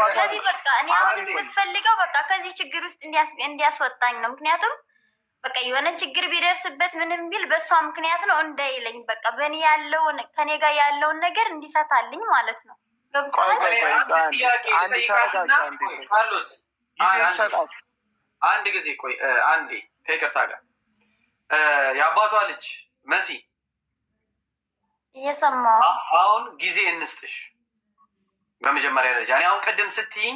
ስለዚህ በቃ እኔ አሁን የምፈልገው በቃ ከዚህ ችግር ውስጥ እንዲያስወጣኝ ነው። ምክንያቱም በቃ የሆነ ችግር ቢደርስበት ምንም ቢል በእሷ ምክንያት ነው እንዳይለኝ፣ በቃ በእኔ ያለውን ከኔ ጋር ያለውን ነገር እንዲፈታልኝ ማለት ነው። አንድ ጊዜ ቆይ፣ አንዴ ከይቅርታ ጋር የአባቷ ልጅ መሲ እየሰማሁ አሁን ጊዜ እንስጥሽ። በመጀመሪያ ደረጃ እኔ አሁን ቅድም ስትይኝ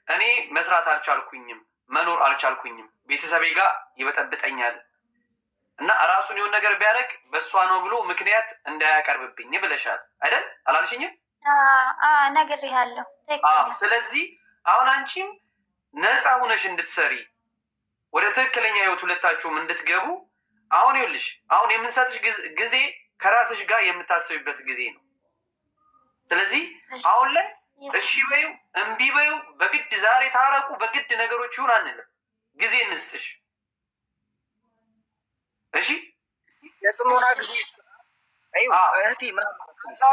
እኔ መስራት አልቻልኩኝም፣ መኖር አልቻልኩኝም፣ ቤተሰቤ ጋር ይበጠብጠኛል እና ራሱን የሆነ ነገር ቢያደርግ በእሷ ነው ብሎ ምክንያት እንዳያቀርብብኝ ብለሻል አይደል? አላልሽኝም? ነግሬሃለሁ። ስለዚህ አሁን አንቺም ነፃ ሁነሽ እንድትሰሪ ወደ ትክክለኛ ህይወት ሁለታችሁም እንድትገቡ አሁን ይኸውልሽ፣ አሁን የምንሰጥሽ ጊዜ ከራስሽ ጋር የምታስብበት ጊዜ ነው። ስለዚህ አሁን ላይ እሺ በይው እምቢ በይው፣ በግድ ዛሬ ታረቁ፣ በግድ ነገሮች ይሁን አንልም። ጊዜ እንስጥሽ። እሺ የጽሞና ጊዜ እህቴ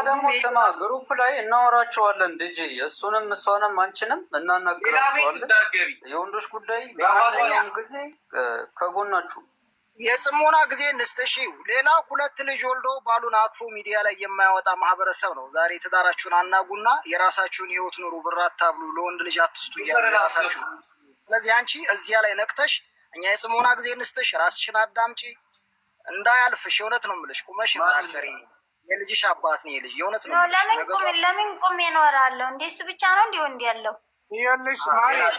ደግሞ ስማ፣ ግሩፕ ላይ እናወራቸዋለን። ልጅ እሱንም እሷንም አንቺንም እናናግራቸዋለን። የወንዶች ጉዳይ በማንኛውም ጊዜ ከጎናችሁ። የጽሞና ጊዜ እንስጥሽ። ሌላው 2 ልጅ ወልዶ ባሉን አቅፎ ሚዲያ ላይ የማያወጣ ማህበረሰብ ነው። ዛሬ ትዳራችሁን አናጉና የራሳችሁን ህይወት ኑሩ፣ ብር አታብሉ፣ ለወንድ ልጅ አትስጡ እያሉ የራሳችሁ። ስለዚህ አንቺ እዚያ ላይ ነቅተሽ እኛ የጽሞና ጊዜ እንስጥሽ፣ ራስሽን አዳምጪ፣ እንዳያልፍሽ። የእውነት ነው የምልሽ፣ ቁመሽ እናገሪ። የልጅሽ አባት ነው የልጅ የእውነት ነው። ለምን ቁሜ እኖራለሁ? እንደ እሱ ብቻ ነው እንዲሁ እንዲ ያለው ይኸውልሽ፣ ማለት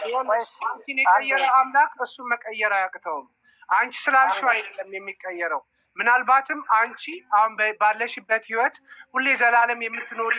አንቺን የቀየረ አምላክ እሱን መቀየር አያቅተውም። አንቺ ስላልሽው አይደለም የሚቀየረው። ምናልባትም አንቺ አሁን ባለሽበት ህይወት ሁሌ ዘላለም የምትኖሪ